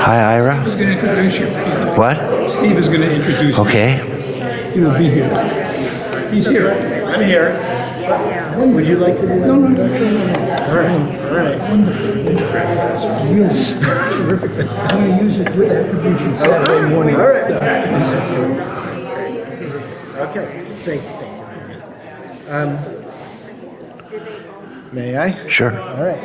Hi, Ira. He's going to introduce you. What? Steve is going to introduce you. Okay. He will be here. He's here. I'm here. Would you like to do that? No. All right. Yes. Terrific. I'm going to use it with attribution Saturday morning. All right. Okay. Thank you. May I? Sure. All right.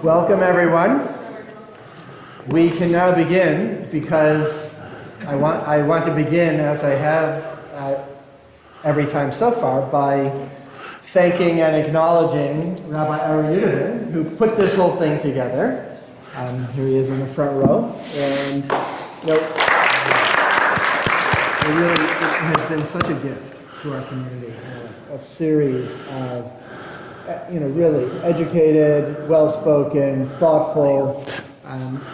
Welcome, everyone. We can now begin because I want to begin, as I have every time so far, by thanking and acknowledging Rabbi Aaron Yudovin, who put this whole thing together. Here he is in the front row, and it has been such a gift to our community. A series of really educated, well-spoken, thoughtful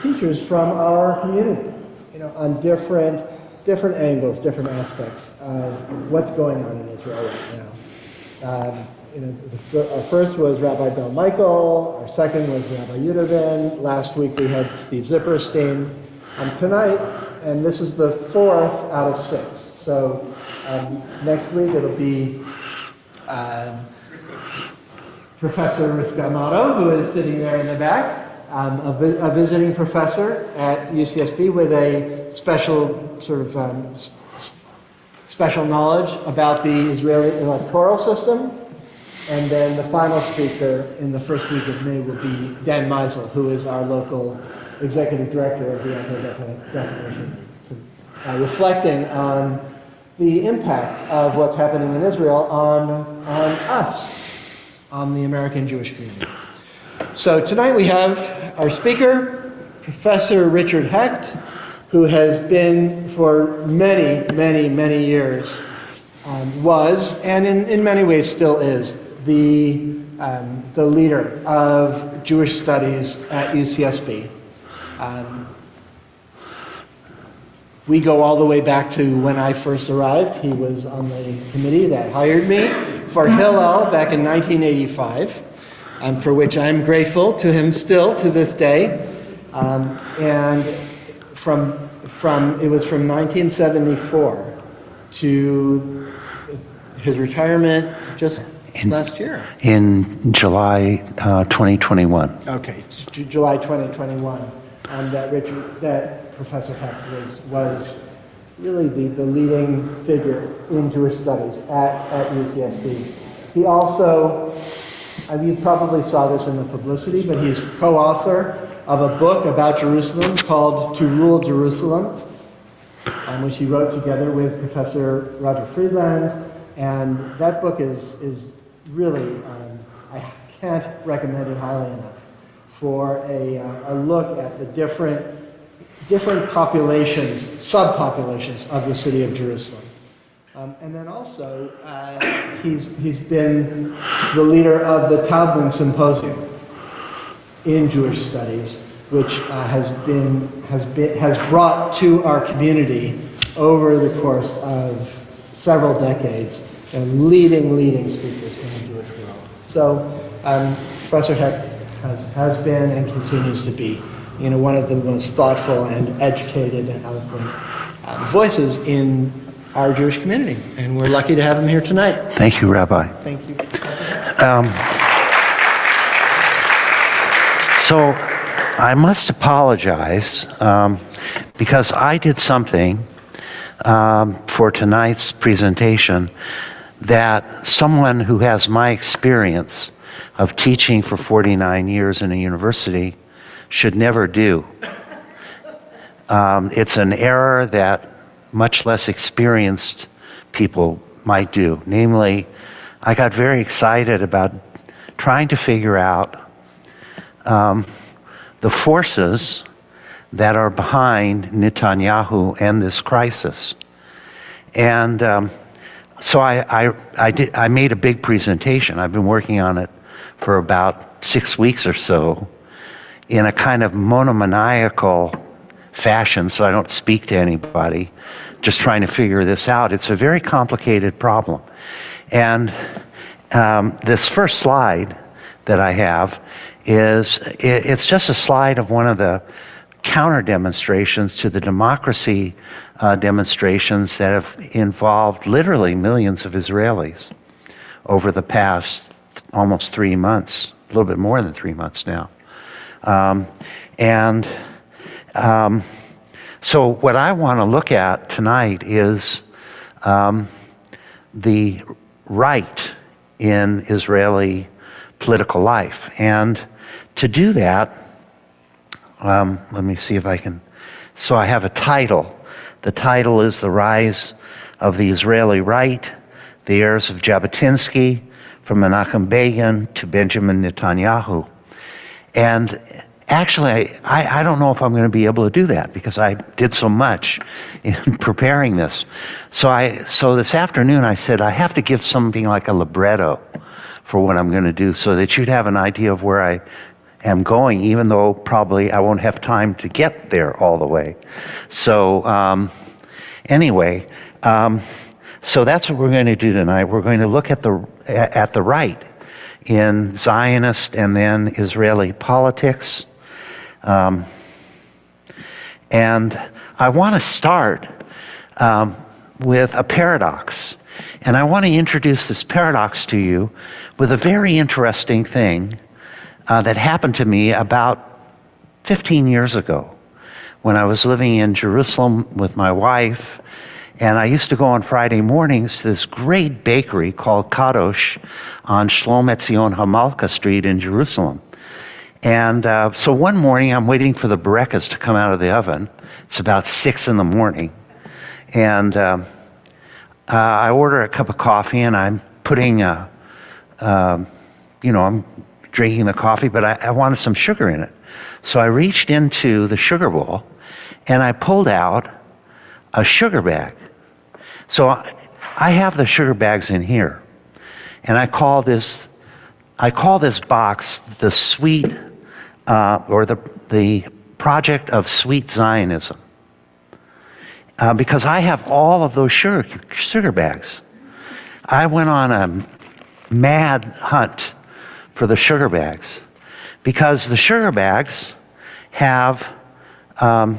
teachers from our community, on different angles, different aspects of what's going on in Israel right now. Our first was Rabbi Bill Michael. Our second was Rabbi Yudovin. Last week we had Steve Zipperstein. Tonight, and this is the fourth out of 6. So next week it'll be Professor Rivka Amato, who is sitting there in the back, a visiting professor at UCSB with a special special knowledge about the Israeli electoral system. And then the final speaker in the first week of May will be Dan Meisel, who is our local executive director of the Anti-Defamation, reflecting on the impact of what's happening in Israel on us, on the American Jewish community. So tonight we have our speaker, Professor Richard Hecht, who has been for many, many, many years, was, and in many ways still is, the leader of Jewish studies at UCSB. We go all the way back to when I first arrived. He was on the committee that hired me for Hillel back in 1985, for which I'm grateful to him still to this day. And it was from 1974 to his retirement just last year. In July 2021. Okay, July 2021. That Professor Hecht was really the leading figure in Jewish studies at UCSB. He also, you probably saw this in the publicity, but he's co-author of a book about Jerusalem called To Rule Jerusalem, which he wrote together with Professor Roger Friedland. And that book is really, I can't recommend it highly enough, for a look at the different populations, subpopulations of the city of Jerusalem. And then also, he's been the leader of the Taubman Symposium in Jewish Studies, which has brought to our community over the course of several decades leading speakers in the Jewish world. So Professor Hecht has been and continues to be one of the most thoughtful and educated and eloquent voices in our Jewish community. And we're lucky to have him here tonight. Thank you, Rabbi. Thank you. So I must apologize because I did something for tonight's presentation that someone who has my experience of teaching for 49 years in a university should never do. It's an error that much less experienced people might do. Namely, I got very excited about trying to figure out the forces that are behind Netanyahu and this crisis. And so I made a big presentation. I've been working on it for about 6 weeks or so in a kind of monomaniacal fashion, so I don't speak to anybody, just trying to figure this out. It's a very complicated problem. And this first slide that I have it's just a slide of one of the counter demonstrations to the democracy demonstrations that have involved literally millions of Israelis over the past almost 3 months, a little bit more than 3 months now. So what I want to look at tonight is the right in Israeli political life. And to do that, let me see if I can. So I have a title. The title is The Rise of the Israeli Right, the Heirs of Jabotinski, from Menachem Begin to Benjamin Netanyahu. And actually, I don't know if I'm going to be able to do that because I did so much in preparing this. So this afternoon I said I have to give something like a libretto for what I'm going to do so that you'd have an idea of where I am going, even though probably I won't have time to get there all the way. So anyway, so that's what we're going to do tonight. We're going to look at the right in Zionist and then Israeli politics. And I want to start with a paradox. And I want to introduce this paradox to you with a very interesting thing that happened to me about 15 years ago when I was living in Jerusalem with my wife. And I used to go on Friday mornings to this great bakery called Kadosh on Shlom Etzion Hamalka Street in Jerusalem. And so one morning I'm waiting for the berekas to come out of the oven. It's about 6 in the morning. And I order a cup of coffee and I'm putting, I'm drinking the coffee, but I wanted some sugar in it. So I reached into the sugar bowl and I pulled out a sugar bag. So I have the sugar bags in here. And I call this box the sweet, or the project of sweet Zionism. Because I have all of those sugar bags. I went on a mad hunt for the sugar bags because the sugar bags have the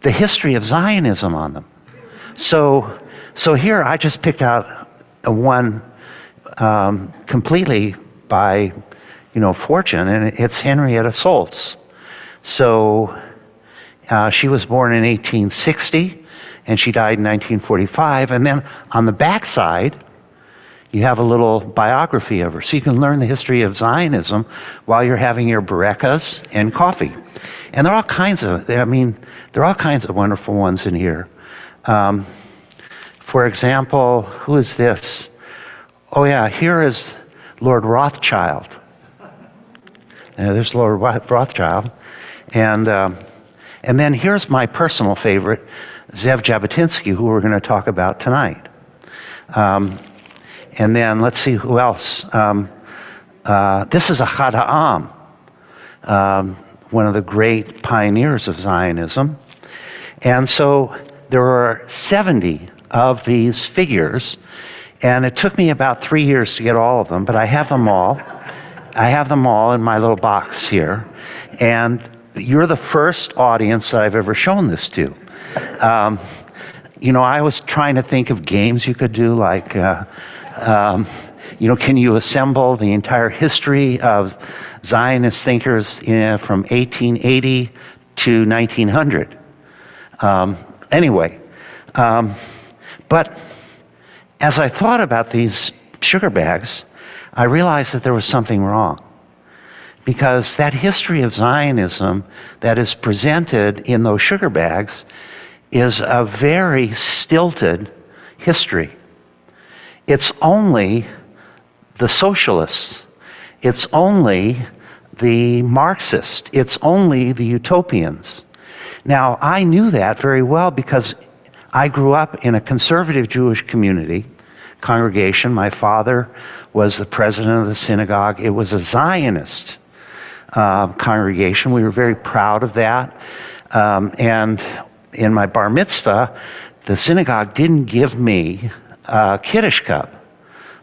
history of Zionism on them. So here I just picked out one completely by fortune, and it's Henrietta Soltz. So she was born in 1860 and she died in 1945. And then on the back side you have a little biography of her, so you can learn the history of Zionism while you're having your berekas and coffee. And there are all kinds of wonderful ones in here. For example, who is this? Oh yeah, here is Lord Rothschild. There's Lord Rothschild. And then here's my personal favorite, Zev Jabotinski, who we're going to talk about tonight. And then let's see who else. This is Ahad Ha'am, one of the great pioneers of Zionism. And so there are 70 of these figures, and it took me about 3 years to get all of them, but I have them all. I have them all in my little box here. And you're the first audience that I've ever shown this to. I was trying to think of games you could do, like, can you assemble the entire history of Zionist thinkers from 1880 to 1900? But as I thought about these sugar bags, I realized that there was something wrong. Because that history of Zionism that is presented in those sugar bags is a very stilted history. It's only the socialists. It's only the Marxists. It's only the utopians Now, I knew that very well because I grew up in a conservative Jewish congregation. My father was the president of the synagogue. It was a Zionist congregation. We were very proud of that. And in my bar mitzvah, the synagogue didn't give me a Kiddush cup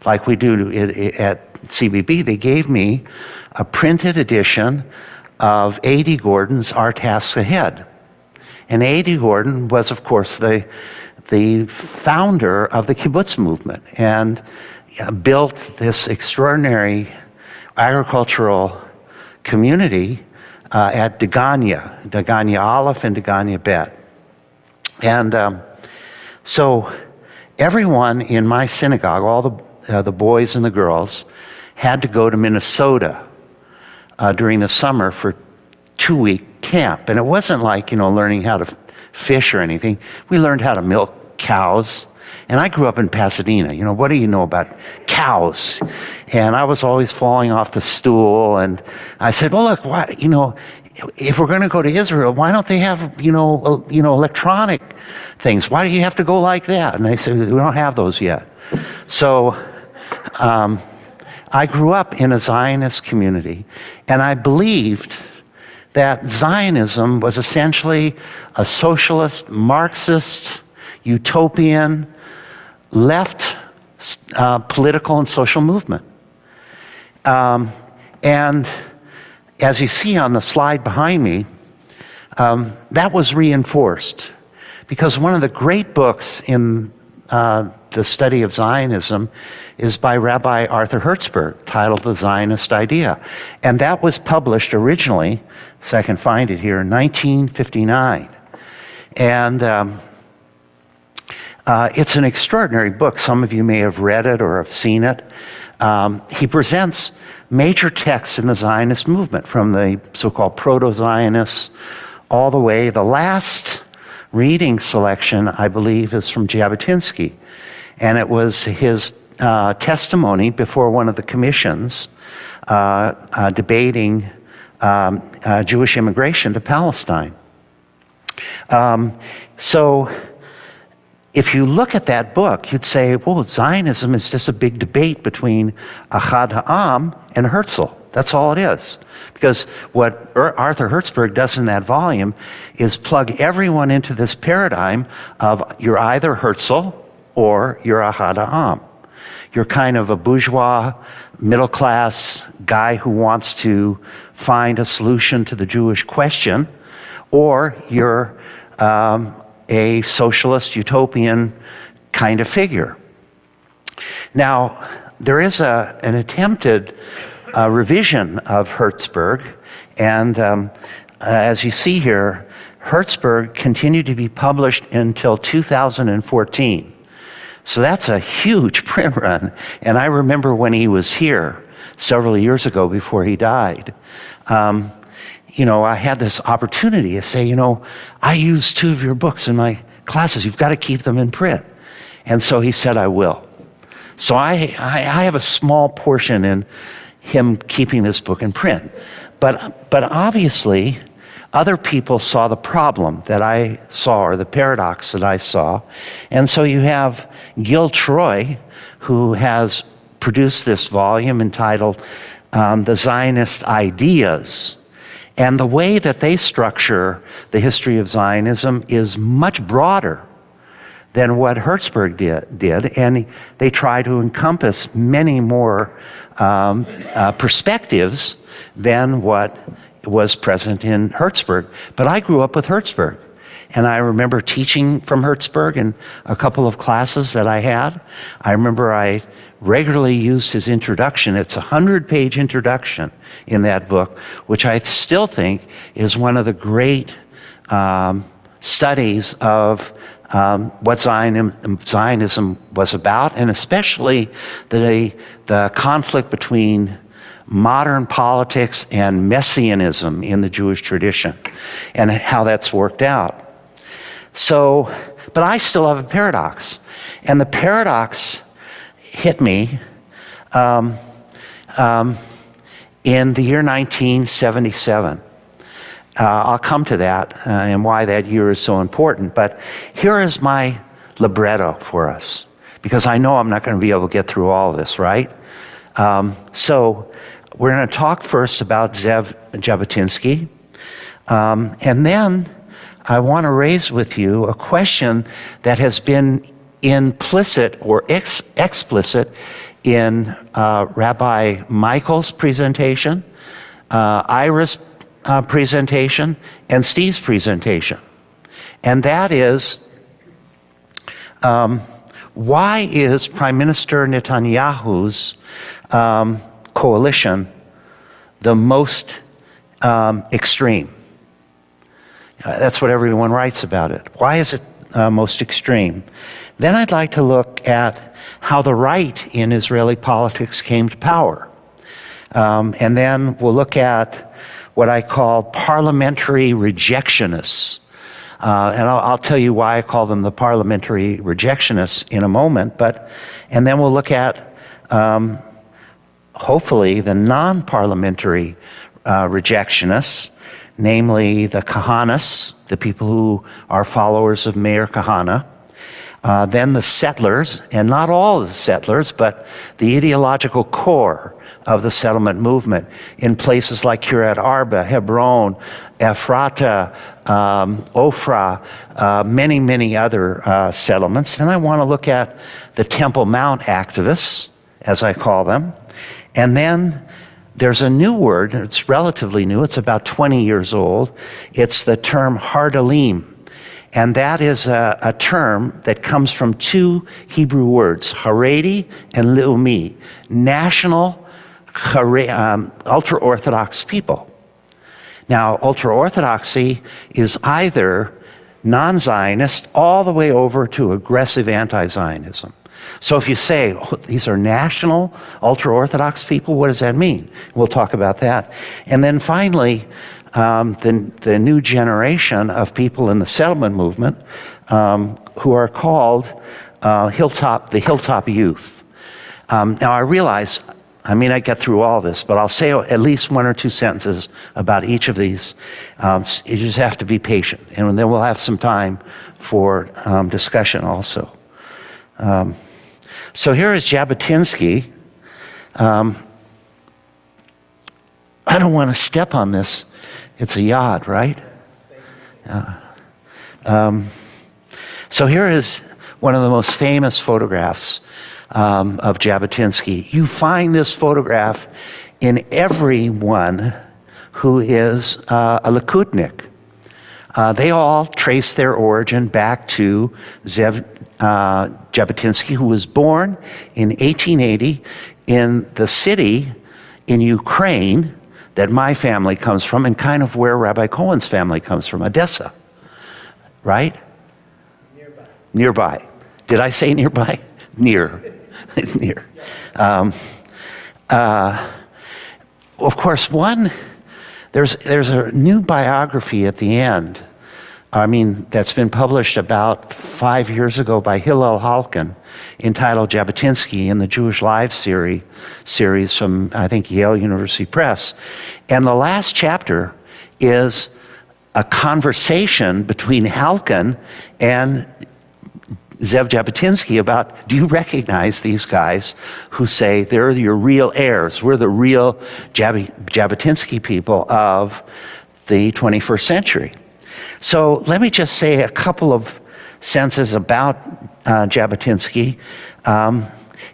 like we do at CBB. They gave me a printed edition of A.D. Gordon's Our Tasks Ahead. And A.D. Gordon was, of course, the founder of the kibbutz movement and built this extraordinary agricultural community at Degania Aleph and Degania Bet. And so everyone in my synagogue, all the boys and the girls, had to go to Minnesota during the summer for 2-week camp. And it wasn't like, learning how to fish or anything. We learned how to milk cows. And I grew up in Pasadena. What do you know about cows? And I was always falling off the stool. And I said, well, look, why, if we're going to go to Israel, why don't they have, electronic things? Why do you have to go like that? And they said, we don't have those yet. So I grew up in a Zionist community, and I believed that Zionism was essentially a socialist, Marxist, utopian, left political and social movement. And as you see on the slide behind me, that was reinforced because one of the great books in the study of Zionism is by Rabbi Arthur Hertzberg, titled The Zionist Idea. And that was published originally, so I can find it here, in 1959. And it's an extraordinary book. Some of you may have read it or have seen it. He presents major texts in the Zionist movement, from the so-called proto-Zionists all the way. The last reading selection, I believe, is from Jabotinski. And it was his testimony before one of the commissions debating Jewish immigration to Palestine. So if you look at that book, you'd say, well, Zionism is just a big debate between Ahad Ha'am and Herzl. That's all it is. Because what Arthur Hertzberg does in that volume is plug everyone into this paradigm of you're either Herzl or you're Ahad Ha'am. You're kind of a bourgeois, middle-class guy who wants to find a solution to the Jewish question, or you're a socialist, utopian kind of figure. Now, there is an attempted revision of Hertzberg, and as you see here, Hertzberg continued to be published until 2014. So that's a huge print run. And I remember when he was here several years ago before he died, I had this opportunity to say, I used 2 of your books in my classes. You've got to keep them in print. And so he said, I will. So I have a small portion in him keeping this book in print. But obviously, other people saw the problem that I saw, or the paradox that I saw. And so you have Gil Troy, who has produced this volume entitled The Zionist Ideas. And the way that they structure the history of Zionism is much broader than what Hertzberg did. And they try to encompass many more perspectives than what was present in Hertzberg. But I grew up with Hertzberg. And I remember teaching from Hertzberg in a couple of classes that I had. I remember I regularly used his introduction. It's a 100-page introduction in that book, which I still think is one of the great studies of what Zionism was about, and especially the conflict between modern politics and messianism in the Jewish tradition, and how that's worked out. So, but I still have a paradox, and the paradox hit me in the year 1977. I'll come to that and why that year is so important. But here is my libretto for us, because I know I'm not going to be able to get through all of this, right? So we're going to talk first about Zev Jabotinsky, and then I want to raise with you a question that has been implicit or explicit in Rabbi Michael's presentation, Ira's presentation, and Steve's presentation. And that is, why is Prime Minister Netanyahu's coalition the most extreme? That's what everyone writes about it. Why is it most extreme? Then I'd like to look at how the right in Israeli politics came to power. And then we'll look at what I call parliamentary rejectionists. And I'll tell you why I call them the parliamentary rejectionists in a moment. And then we'll look at, hopefully, the non-parliamentary rejectionists, namely the Kahanas, the people who are followers of Meir Kahana, then the settlers, and not all the settlers, but the ideological core of the settlement movement in places like Kiryat Arba, Hebron, Ephrata, Ophrah, many, many other settlements. And I want to look at the Temple Mount activists, as I call them. And then there's a new word, it's relatively new, it's about 20 years old. It's the term Hardalim. And that is a term that comes from two Hebrew words, Haredi and Leumi, national ultra-Orthodox people. Now, ultra-Orthodoxy is either non-Zionist all the way over to aggressive anti-Zionism. So if you say, oh, these are national ultra-Orthodox people, what does that mean? We'll talk about that. And then finally, the new generation of people in the settlement movement who are called the Hilltop Youth. Now I realize I may not get through all this, but I'll say at least one or two sentences about each of these. You just have to be patient, and then we'll have some time for discussion also. So here is Jabotinsky. I don't want to step on this. It's a yad, right? So here is one of the most famous photographs of Jabotinsky. You find this photograph in everyone who is a Likudnik. They all trace their origin back to Zev Jabotinsky, who was born in 1880 in the city in Ukraine that my family comes from, and kind of where Rabbi Cohen's family comes from, Odessa, right? Nearby. Did I say nearby? Near. Near. Of course, there's a new biography at the end. That's been published about 5 years ago by Hillel Halkin, entitled Jabotinsky in the Jewish Lives series from, I think, Yale University Press. And the last chapter is a conversation between Halkin and Zev Jabotinsky about, do you recognize these guys who say they're your real heirs? We're the real Jabotinsky people of the 21st century. So let me just say a couple of sentences about Jabotinsky.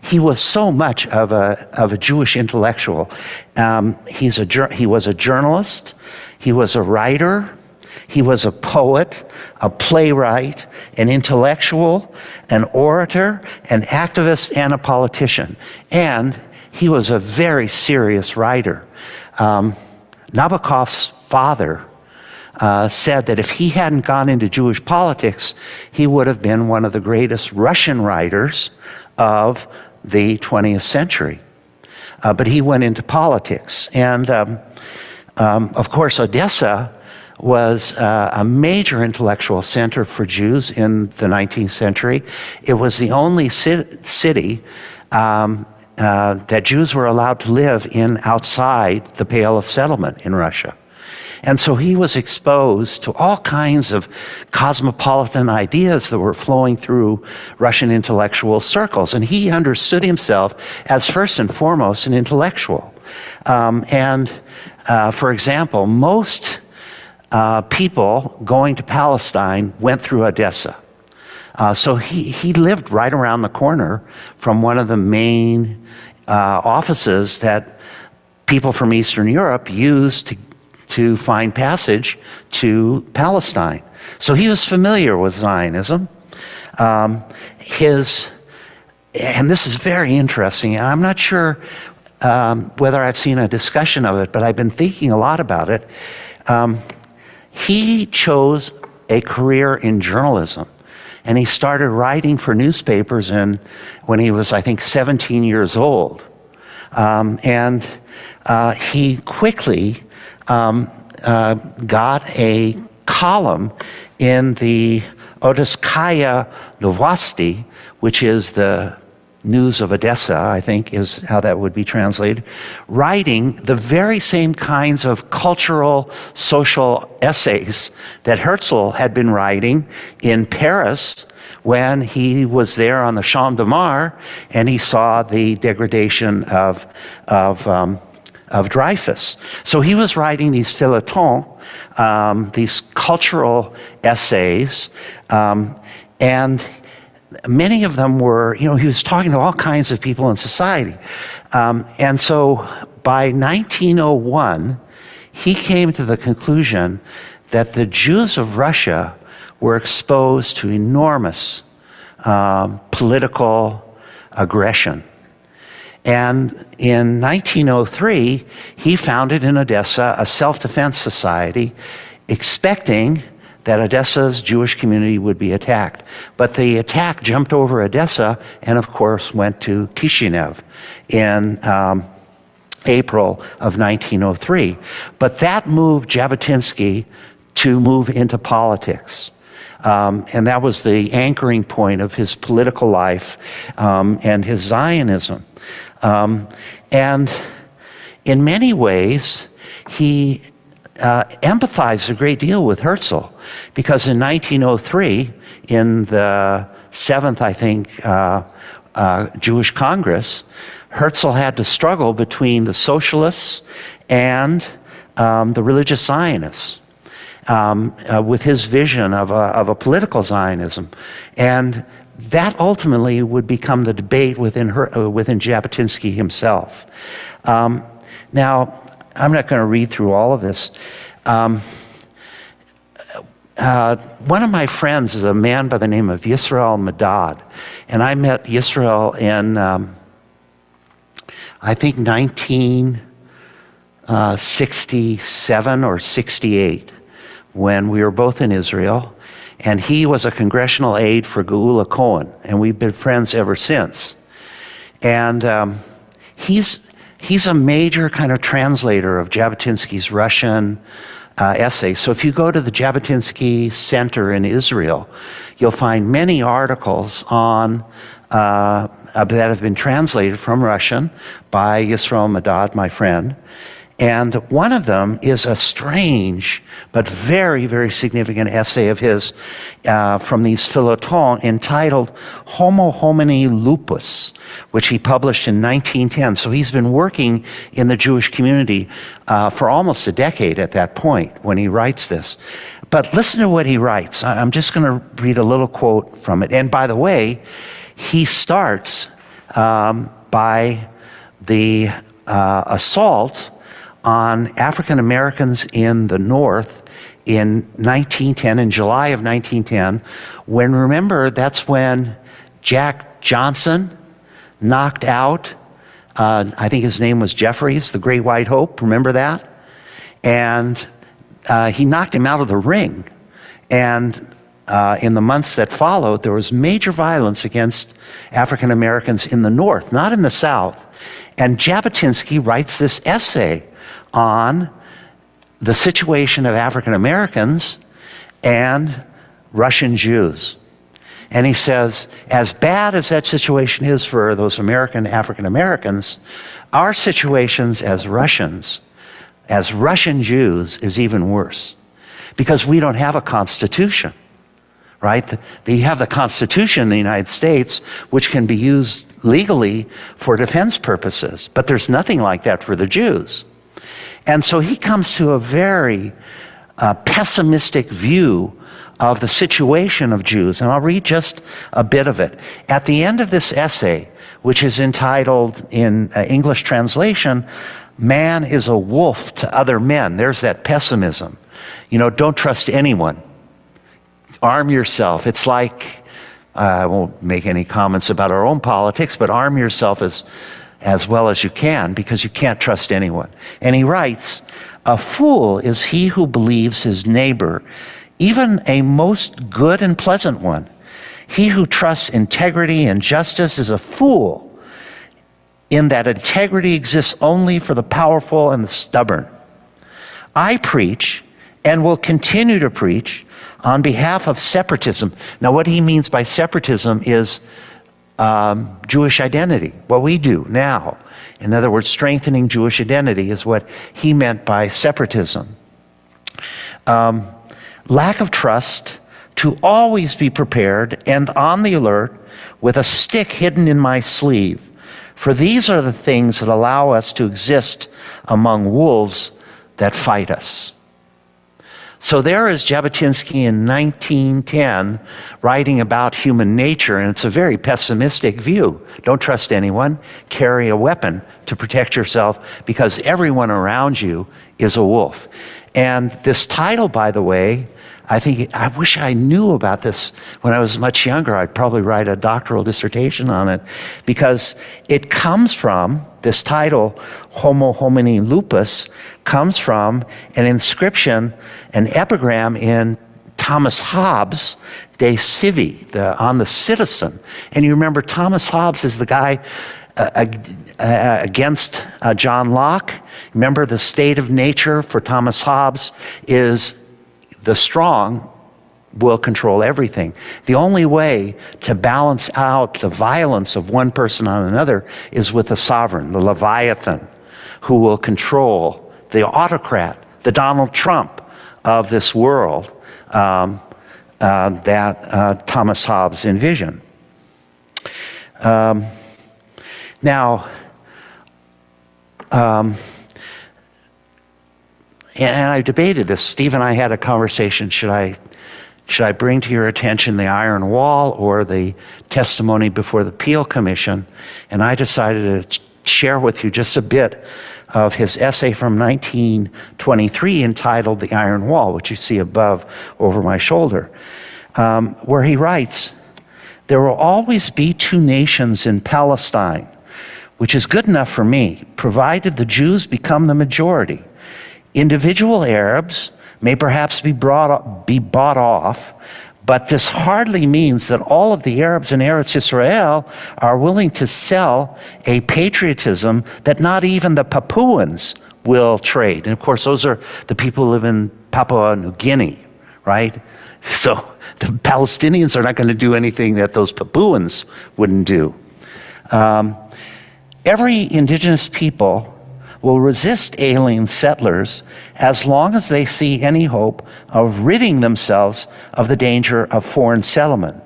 He was so much of a Jewish intellectual. He was a journalist. He was a writer. He was a poet, a playwright, an intellectual, an orator, an activist, and a politician. And he was a very serious writer. Nabokov's father said that if he hadn't gone into Jewish politics, he would have been one of the greatest Russian writers of the 20th century. But he went into politics. And of course, Odessa was a major intellectual center for Jews in the 19th century. It was the only city that Jews were allowed to live in outside the Pale of Settlement in Russia. And so he was exposed to all kinds of cosmopolitan ideas that were flowing through Russian intellectual circles. And he understood himself as first and foremost an intellectual. For example, most people going to Palestine went through Odessa. So he lived right around the corner from one of the main offices that people from Eastern Europe used to find passage to Palestine. So he was familiar with Zionism. And this is very interesting. I'm not sure whether I've seen a discussion of it, but I've been thinking a lot about it. He chose a career in journalism, and he started writing for newspapers when he was, I think, 17 years old. He quickly got a column in the Odeskaya Novosti, which is the News of Odessa, I think is how that would be translated, writing the very same kinds of cultural, social essays that Herzl had been writing in Paris when he was there on the Champ de Mars and he saw the degradation of Dreyfus. So he was writing these feuilletons, these cultural essays, and many of them were, he was talking to all kinds of people in society. And so by 1901, he came to the conclusion that the Jews of Russia were exposed to enormous political aggression. And in 1903, he founded in Odessa a self-defense society, expecting that Odessa's Jewish community would be attacked. But the attack jumped over Odessa and, of course, went to Kishinev in April of 1903. But that moved Jabotinski to move into politics. And that was the anchoring point of his political life and his Zionism. And in many ways, he empathized a great deal with Herzl, because in 1903, in the 7th, I think, Jewish Congress, Herzl had to struggle between the socialists and the religious Zionists with his vision of a political Zionism. And that ultimately would become the debate within Jabotinsky himself. Now, I'm not going to read through all of this. One of my friends is a man by the name of Yisrael Medad, and I met Yisrael in, I think, 1967 or 68, when we were both in Israel, and he was a congressional aide for Geula Cohen, and we've been friends ever since. And he's a major kind of translator of Jabotinsky's Russian essays. So if you go to the Jabotinsky Center in Israel, you'll find many articles on that have been translated from Russian by Yisrael Medad, my friend. And one of them is a strange but very, very significant essay of his from these feuilletons entitled Homo Homini Lupus, which he published in 1910. So he's been working in the Jewish community for almost a decade at that point when he writes this. But listen to what he writes. I'm just going to read a little quote from it. And by the way, he starts by the assault on African Americans in the North in 1910, in July of 1910, when, remember, that's when Jack Johnson knocked out, I think his name was Jeffries, the Great White Hope, remember that? And he knocked him out of the ring. And in the months that followed, there was major violence against African Americans in the North, not in the South. And Jabotinsky writes this essay on the situation of African Americans and Russian Jews. And he says, as bad as that situation is for those African Americans, our situations as Russians as Russian Jews is even worse, because we don't have a constitution, right? You have the Constitution in the United States, which can be used legally for defense purposes, but there's nothing like that for the Jews. And so he comes to a very pessimistic view of the situation of Jews, and I'll read just a bit of it. At the end of this essay, which is entitled in English translation, "Man is a wolf to other men." There's that pessimism. You know, don't trust anyone. Arm yourself. It's like, I won't make any comments about our own politics, but arm yourself as well as you can, because you can't trust anyone. And he writes, "A fool is he who believes his neighbor, even a most good and pleasant one. He who trusts integrity and justice is a fool, in that integrity exists only for the powerful and the stubborn. I preach, and will continue to preach, on behalf of separatism." Now, what he means by separatism is Jewish identity, what we do now. In other words, strengthening Jewish identity is what he meant by separatism. Lack of trust, to always be prepared and on the alert with a stick hidden in my sleeve. For these are the things that allow us to exist among wolves that fight us. So there is Jabotinski in 1910 writing about human nature, and it's a very pessimistic view. Don't trust anyone. Carry a weapon to protect yourself, because everyone around you is a wolf. And this title, by the way, I wish I knew about this when I was much younger. I'd probably write a doctoral dissertation on it, because it comes from, this title, Homo homini lupus, comes from an inscription, an epigram in Thomas Hobbes' De Civi, on the citizen. And you remember Thomas Hobbes is the guy against John Locke. Remember, the state of nature for Thomas Hobbes is the strong will control everything. The only way to balance out the violence of one person on another is with a sovereign, the Leviathan, who will control, the autocrat, the Donald Trump of this world that Thomas Hobbes envisioned. And I debated this. Steve and I had a conversation. Should I bring to your attention the Iron Wall or the testimony before the Peel Commission? And I decided to share with you just a bit of his essay from 1923 entitled "The Iron Wall," which you see above over my shoulder, where he writes, "There will always be two nations in Palestine, which is good enough for me, provided the Jews become the majority. Individual Arabs may perhaps be bought off, but this hardly means that all of the Arabs in Eretz Israel are willing to sell a patriotism that not even the Papuans will trade." And of course, those are the people who live in Papua New Guinea, right? So the Palestinians are not going to do anything that those Papuans wouldn't do. Every indigenous people will resist alien settlers as long as they see any hope of ridding themselves of the danger of foreign settlement.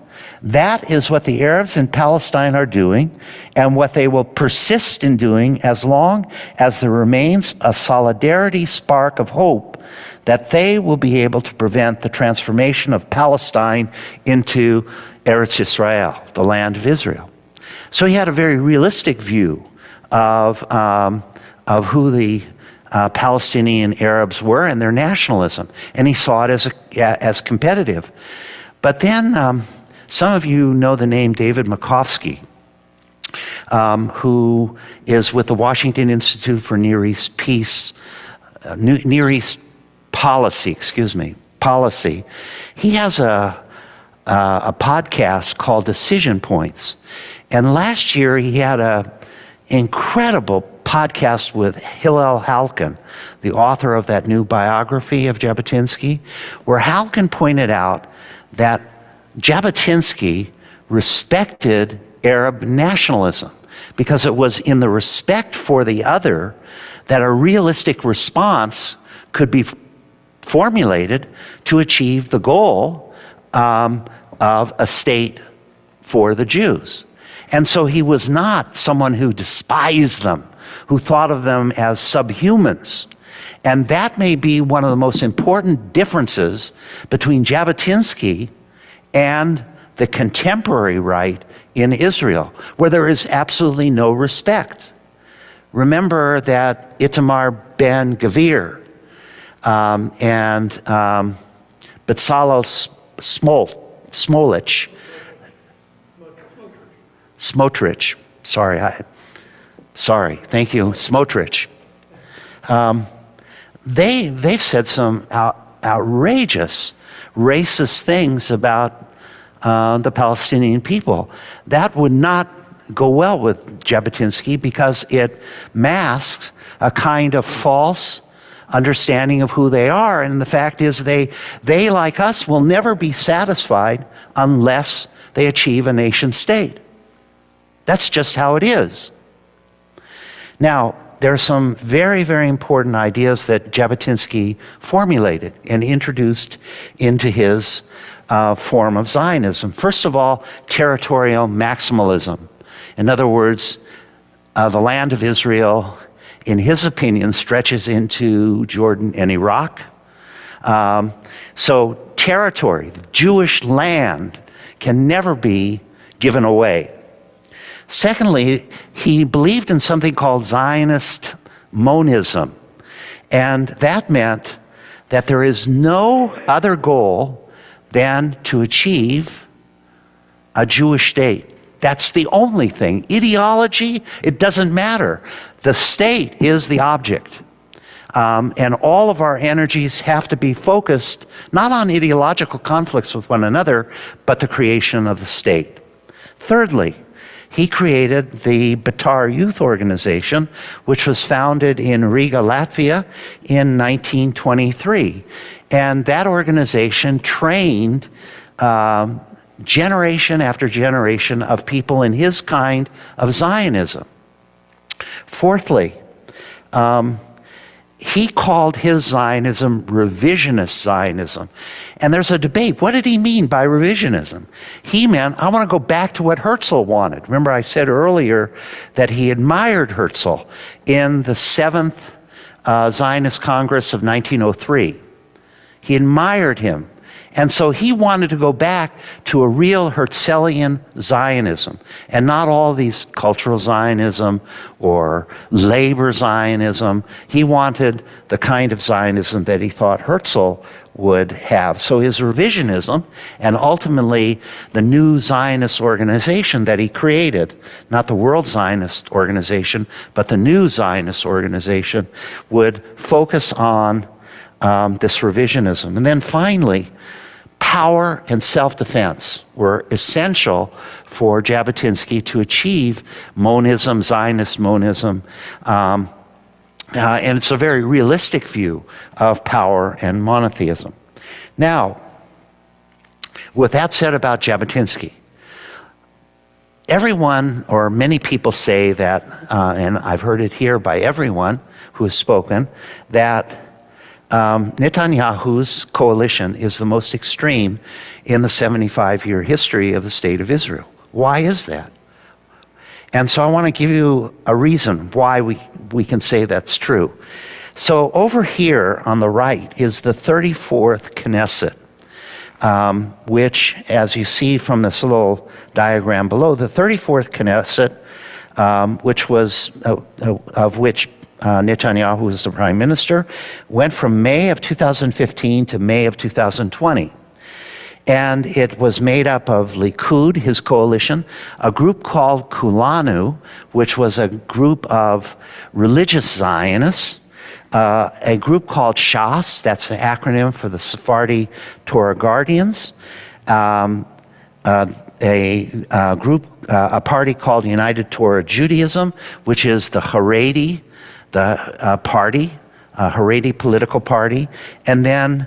That is what the Arabs in Palestine are doing, and what they will persist in doing as long as there remains a solidarity spark of hope that they will be able to prevent the transformation of Palestine into Eretz Israel, the land of Israel. So he had a very realistic view of who the Palestinian Arabs were and their nationalism, and he saw it as competitive. But then some of you know the name David Makovsky, who is with the Washington Institute for Near East Peace, Near East Policy. He has a podcast called Decision Points, and last year he had an incredible podcast with Hillel Halkin, the author of that new biography of Jabotinsky, where Halkin pointed out that Jabotinsky respected Arab nationalism. because it was in the respect for the other that a realistic response could be formulated to achieve the goal of a state for the Jews. And so he was not someone who despised them, who thought of them as subhumans. And that may be one of the most important differences between Jabotinski and the contemporary right in Israel, where there is absolutely no respect. Remember that Itamar Ben Gvir and Bezalel Smotrich, thank you, Smotrich. They've said some outrageous racist things about the Palestinian people. That would not go well with Jabotinsky because it masks a kind of false understanding of who they are. And the fact is they like us, will never be satisfied unless they achieve a nation state. That's just how it is. Now, there are some very, very important ideas that Jabotinsky formulated and introduced into his form of Zionism. First of all, territorial maximalism. In other words, the land of Israel, in his opinion, stretches into Jordan and Iraq. So territory, Jewish land, can never be given away. Secondly, he believed in something called Zionist monism. And that meant that there is no other goal than to achieve a Jewish state. That's the only thing. Ideology, it doesn't matter. The state is the object. And all of our energies have to be focused not on ideological conflicts with one another, but the creation of the state. Thirdly, he created the Betar Youth Organization, which was founded in Riga, Latvia in 1923. And that organization trained generation after generation of people in his kind of Zionism. Fourthly, he called his Zionism revisionist Zionism. And there's a debate. What did he mean by revisionism? He meant, I want to go back to what Herzl wanted. Remember, I said earlier that he admired Herzl in the 7th Zionist Congress of 1903. He admired him. And so he wanted to go back to a real Herzlian Zionism and not all these cultural Zionism or labor Zionism. He wanted the kind of Zionism that he thought Herzl would have. So his revisionism and ultimately the new Zionist organization that he created, not the World Zionist Organization, but the new Zionist organization, would focus on this revisionism. And then finally, power and self-defense were essential for Jabotinsky to achieve monism, Zionist monism. And it's a very realistic view of power and monotheism. Now, with that said about Jabotinsky, everyone or many people say that, and I've heard it here by everyone who has spoken, that Netanyahu's coalition is the most extreme in the 75-year history of the state of Israel. Why is that? And so I want to give you a reason why we can say that's true. So over here on the right is the 34th Knesset, which, as you see from this little diagram below, the 34th Knesset, which was of which Netanyahu was the prime minister, went from May of 2015 to May of 2020. And it was made up of Likud, his coalition, a group called Kulanu, which was a group of religious Zionists, a group called Shas, that's an acronym for the Sephardi Torah Guardians, a party called United Torah Judaism, which is the Haredi, party, Haredi political party, and then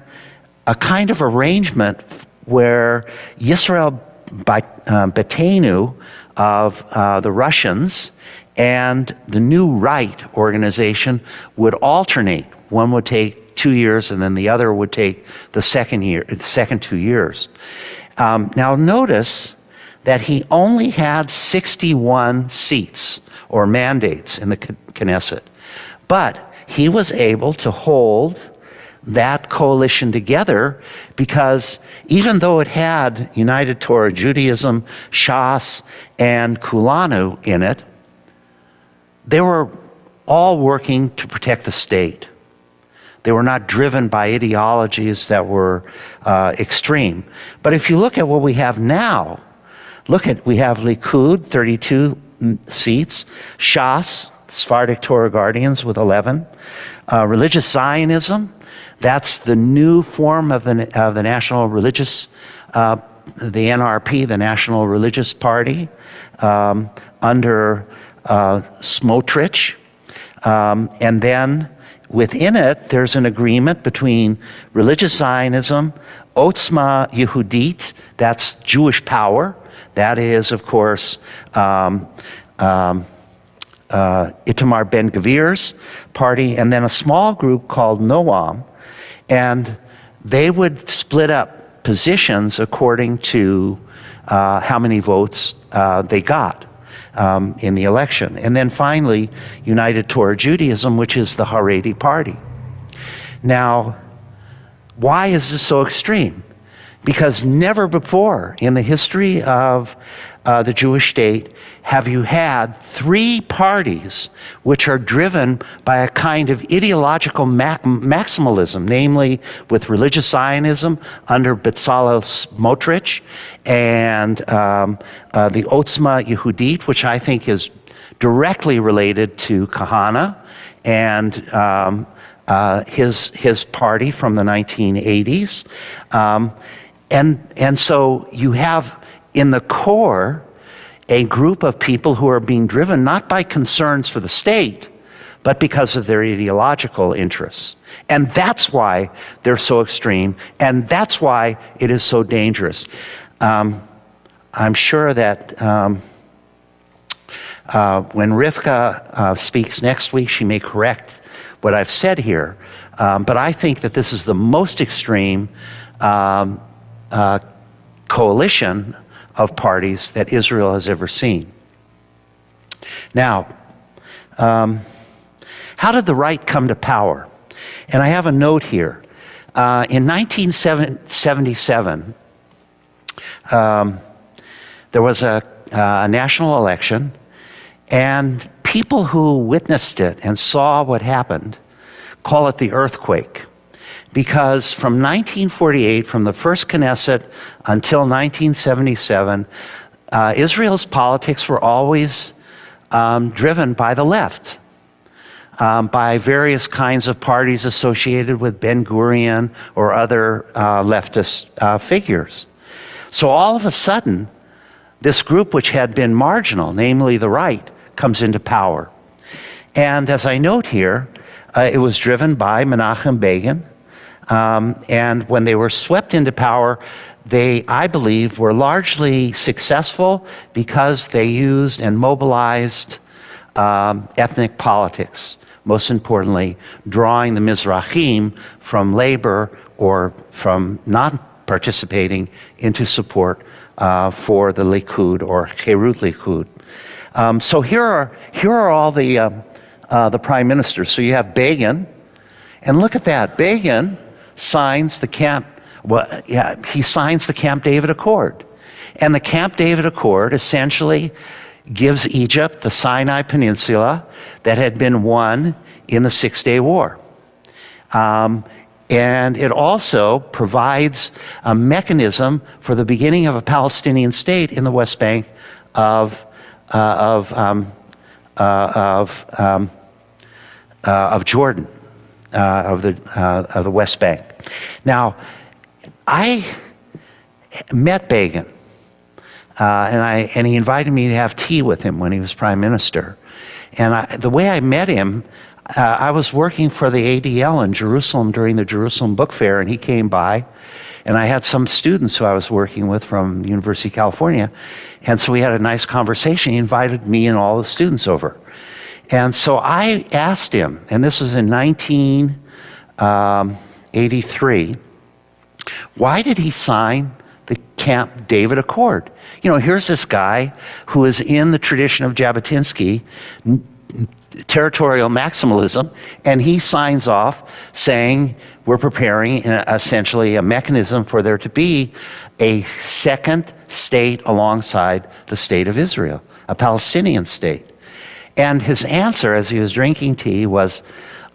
a kind of arrangement where Yisrael Beitenu, of the Russians and the new right organization would alternate. One would take 2 years, and then the other would take the second 2 years. Now notice that he only had 61 seats or mandates in the Knesset, but he was able to hold that coalition together because even though it had United Torah Judaism, Shas, and Kulanu in it, they were all working to protect the state. They were not driven by ideologies that were extreme. But if you look at what we have now, we have Likud, 32 seats, Shas, Sephardic Torah Guardians with 11, religious Zionism, that's the new form of the National Religious, the NRP, the National Religious Party, under Smotrich. And then within it, there's an agreement between religious Zionism, Otzma Yehudit, that's Jewish power. That is, of course, Itamar Ben-Gvir's party, and then a small group called Noam. And they would split up positions according to how many votes they got in the election. And then finally, United Torah Judaism, which is the Haredi party. Now, why is this so extreme? Because never before in the history of the Jewish state have you had three parties which are driven by a kind of ideological maximalism, namely with religious Zionism under Bezalel Smotrich and the Otzma Yehudit, which I think is directly related to Kahana and his party from the 1980s. And so you have in the core a group of people who are being driven not by concerns for the state, but because of their ideological interests. And that's why they're so extreme, and that's why it is so dangerous. I'm sure that when Rivka speaks next week, she may correct what I've said here. But I think that this is the most extreme coalition of parties that Israel has ever seen. Now, how did the right come to power? And I have a note here. In 1977, there was a national election, and people who witnessed it and saw what happened call it the earthquake. Because from 1948, from the first Knesset until 1977, Israel's politics were always driven by the left, by various kinds of parties associated with Ben-Gurion or other leftist figures. So all of a sudden, this group which had been marginal, namely the right, comes into power. And as I note here, it was driven by Menachem Begin. And when they were swept into power, they, I believe, were largely successful because they used and mobilized ethnic politics. Most importantly, drawing the Mizrahim from labor or from not participating into support for the Likud or Herut Likud. So here are all the prime ministers. So you have Begin, and look at that. Begin signs the Camp David Accord. And the Camp David Accord essentially gives Egypt the Sinai Peninsula that had been won in the Six-Day War. And it also provides a mechanism for the beginning of a Palestinian state in the West Bank of Jordan. Of the West Bank. Now, I met Begin, and he invited me to have tea with him when he was prime minister. And the way I met him, I was working for the ADL in Jerusalem during the Jerusalem Book Fair, and he came by, And I had some students who I was working with from the University of California. And so we had a nice conversation. He invited me and all the students over. And so I asked him, and this was in 1983, why did he sign the Camp David Accord? You know, here's this guy who is in the tradition of Jabotinski, territorial maximalism, and he signs off saying we're preparing essentially a mechanism for there to be a second state alongside the state of Israel, a Palestinian state. And his answer as he was drinking tea was,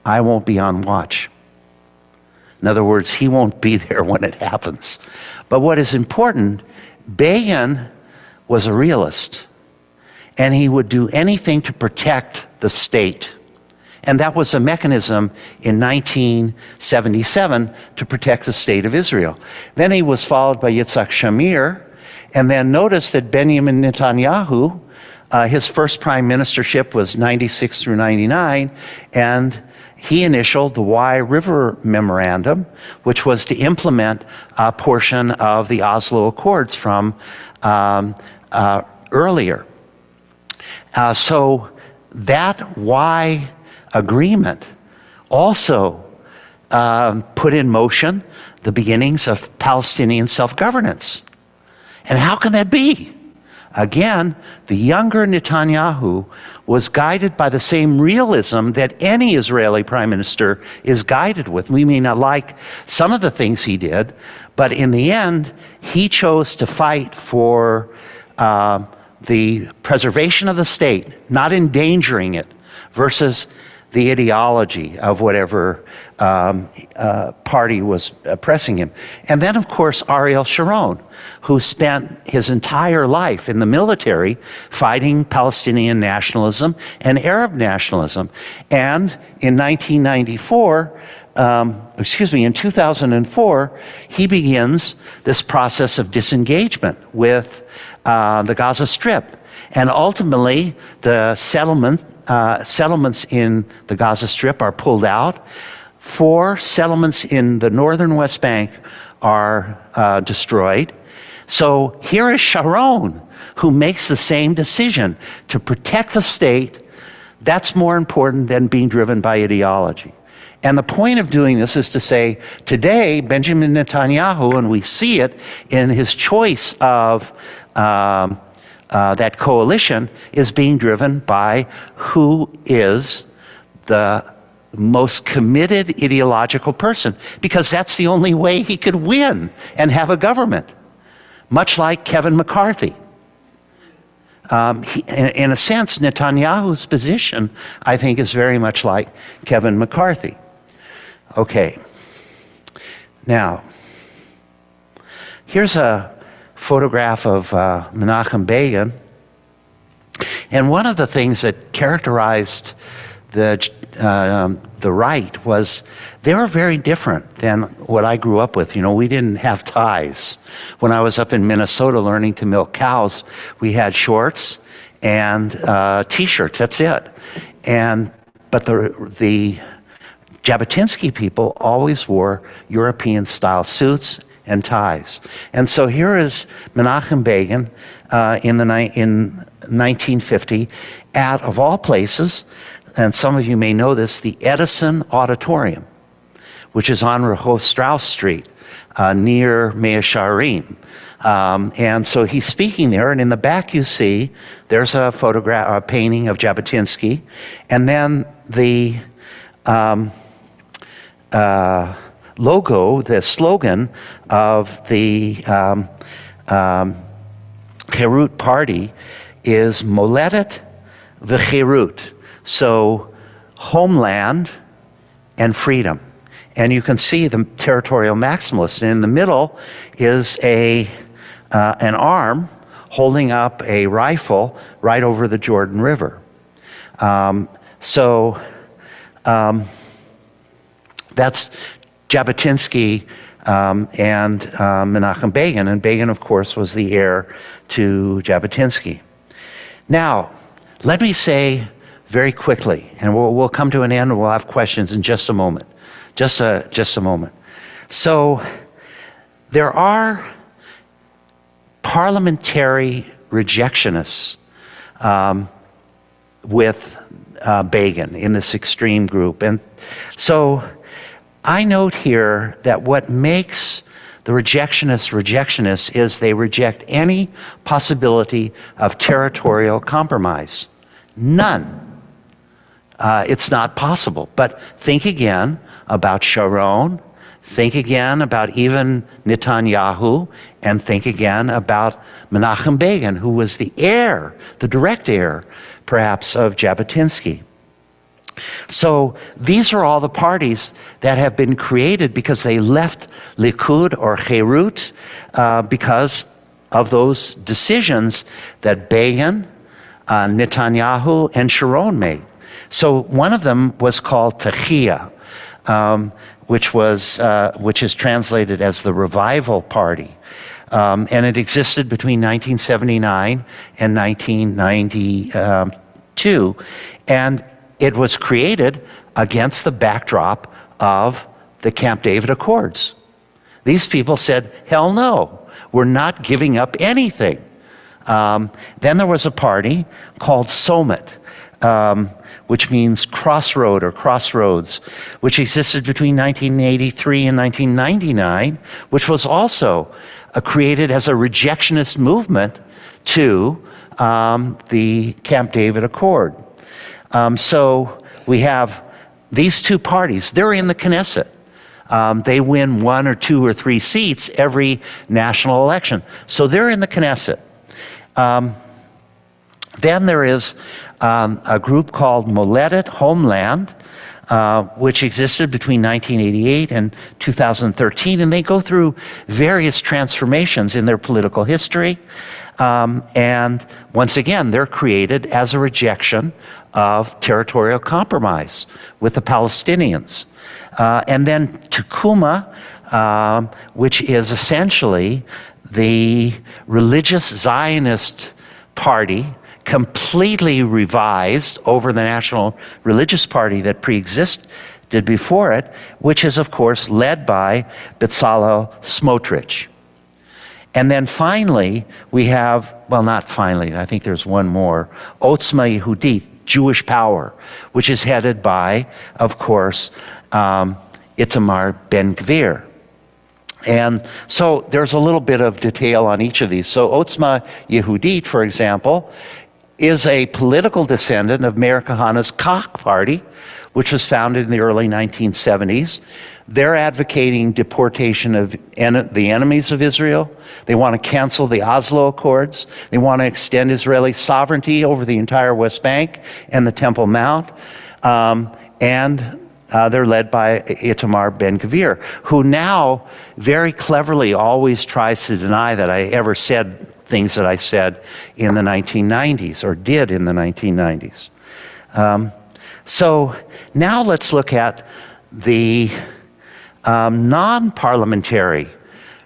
I won't be on watch. In other words, he won't be there when it happens. But what is important, Begin was a realist, and he would do anything to protect the state. And that was a mechanism in 1977 to protect the state of Israel. Then he was followed by Yitzhak Shamir, and then notice that Benjamin Netanyahu, his first prime ministership was 96 through 99, and he initialed the Wye River Memorandum, which was to implement a portion of the Oslo Accords from earlier. So that Wye agreement also put in motion the beginnings of Palestinian self-governance. And how can that be? Again, the younger Netanyahu was guided by the same realism that any Israeli prime minister is guided with. We may not like some of the things he did, but in the end, he chose to fight for the preservation of the state, not endangering it, versus the ideology of whatever party was oppressing him. And then, of course, Ariel Sharon, who spent his entire life in the military fighting Palestinian nationalism and Arab nationalism. And in 2004, he begins this process of disengagement with the Gaza Strip. And ultimately, the settlements in the Gaza Strip are pulled out. 4 settlements in the northern West Bank are destroyed. So here is Sharon, who makes the same decision to protect the state. That's more important than being driven by ideology. And the point of doing this is to say, today, Benjamin Netanyahu, and we see it in his choice of that coalition, is being driven by who is the most committed ideological person, because that's the only way he could win and have a government, much like Kevin McCarthy. In a sense, Netanyahu's position, I think, is very much like Kevin McCarthy. Okay. Now, here's a photograph of Menachem Begin. And one of the things that characterized the right was they were very different than what I grew up with. You know, we didn't have ties. When I was up in Minnesota learning to milk cows, we had shorts and T-shirts. That's it. But the Jabotinski people always wore European-style suits and ties. And so here is Menachem Begin in 1950 at, of all places, and some of you may know this, the Edison Auditorium, which is on Rehov Strauss Street near Mea Shearim. And so he's speaking there, and in the back you see there's a photograph, a painting of Jabotinsky, and then the logo, the slogan of the Herut Party is Moledet v'Herut, so homeland and freedom. And you can see the territorial maximalists. And in the middle is an arm holding up a rifle right over the Jordan River. That's Jabotinsky and Menachem Begin. And Begin, of course, was the heir to Jabotinsky. Now, let me say very quickly, and we'll come to an end and we'll have questions in just a moment. Just a moment. So, Begin, of course, was the heir to Jabotinsky. Now, let me say very quickly, and we'll come to an end and we'll have questions in just a moment. Just a moment. So, Begin, of course, was the heir to Jabotinsky. Now, let me say very quickly, and we'll come to an end and we'll have questions in just a moment. Just a moment. there are parliamentary rejectionists with Begin in this extreme group. And so I note here that what makes the rejectionists is they reject any possibility of territorial compromise. None. It's not possible. But think again about Sharon, think again about even Netanyahu, and think again about Menachem Begin, who was the heir, the direct heir, perhaps, of Jabotinski. So these are all the parties that have been created because they left Likud or Herut because of those decisions that Begin, Netanyahu, and Sharon made. So one of them was called Techia, which is translated as the Revival Party. And it existed between 1979 and 1992. And it was created against the backdrop of the Camp David Accords. These people said, hell no, we're not giving up anything. Then there was a party called Somet, which means crossroad or crossroads, which existed between 1983 and 1999, which was also created as a rejectionist movement to the Camp David Accord. So we have these two parties. They're in the Knesset. They win 1 or 2 or 3 seats every national election. So they're in the Knesset. Then there is a group called Moledet, Homeland, which existed between 1988 and 2013, and they go through various transformations in their political history. And once again, they're created as a rejection of territorial compromise with the Palestinians. And then Tekuma, which is essentially the religious Zionist party, completely revised over the National Religious Party that pre-existed before it, which is, of course, led by Bezalel Smotrich. And then finally, we have, well, not finally, I think there's one more, Otzma Yehudit, Jewish Power, which is headed by, of course, Itamar Ben-Gvir. And so there's a little bit of detail on each of these. So Otzma Yehudit, for example, is a political descendant of Meir Kahana's Koch party, which was founded in the early 1970s. They're advocating deportation of the enemies of Israel. They want to cancel the Oslo Accords. They want to extend Israeli sovereignty over the entire West Bank and the Temple Mount. And they're led by Itamar Ben-Gvir, who now very cleverly always tries to deny that I ever said things that I said in the 1990s or did in the 1990s. So now let's look at the non-parliamentary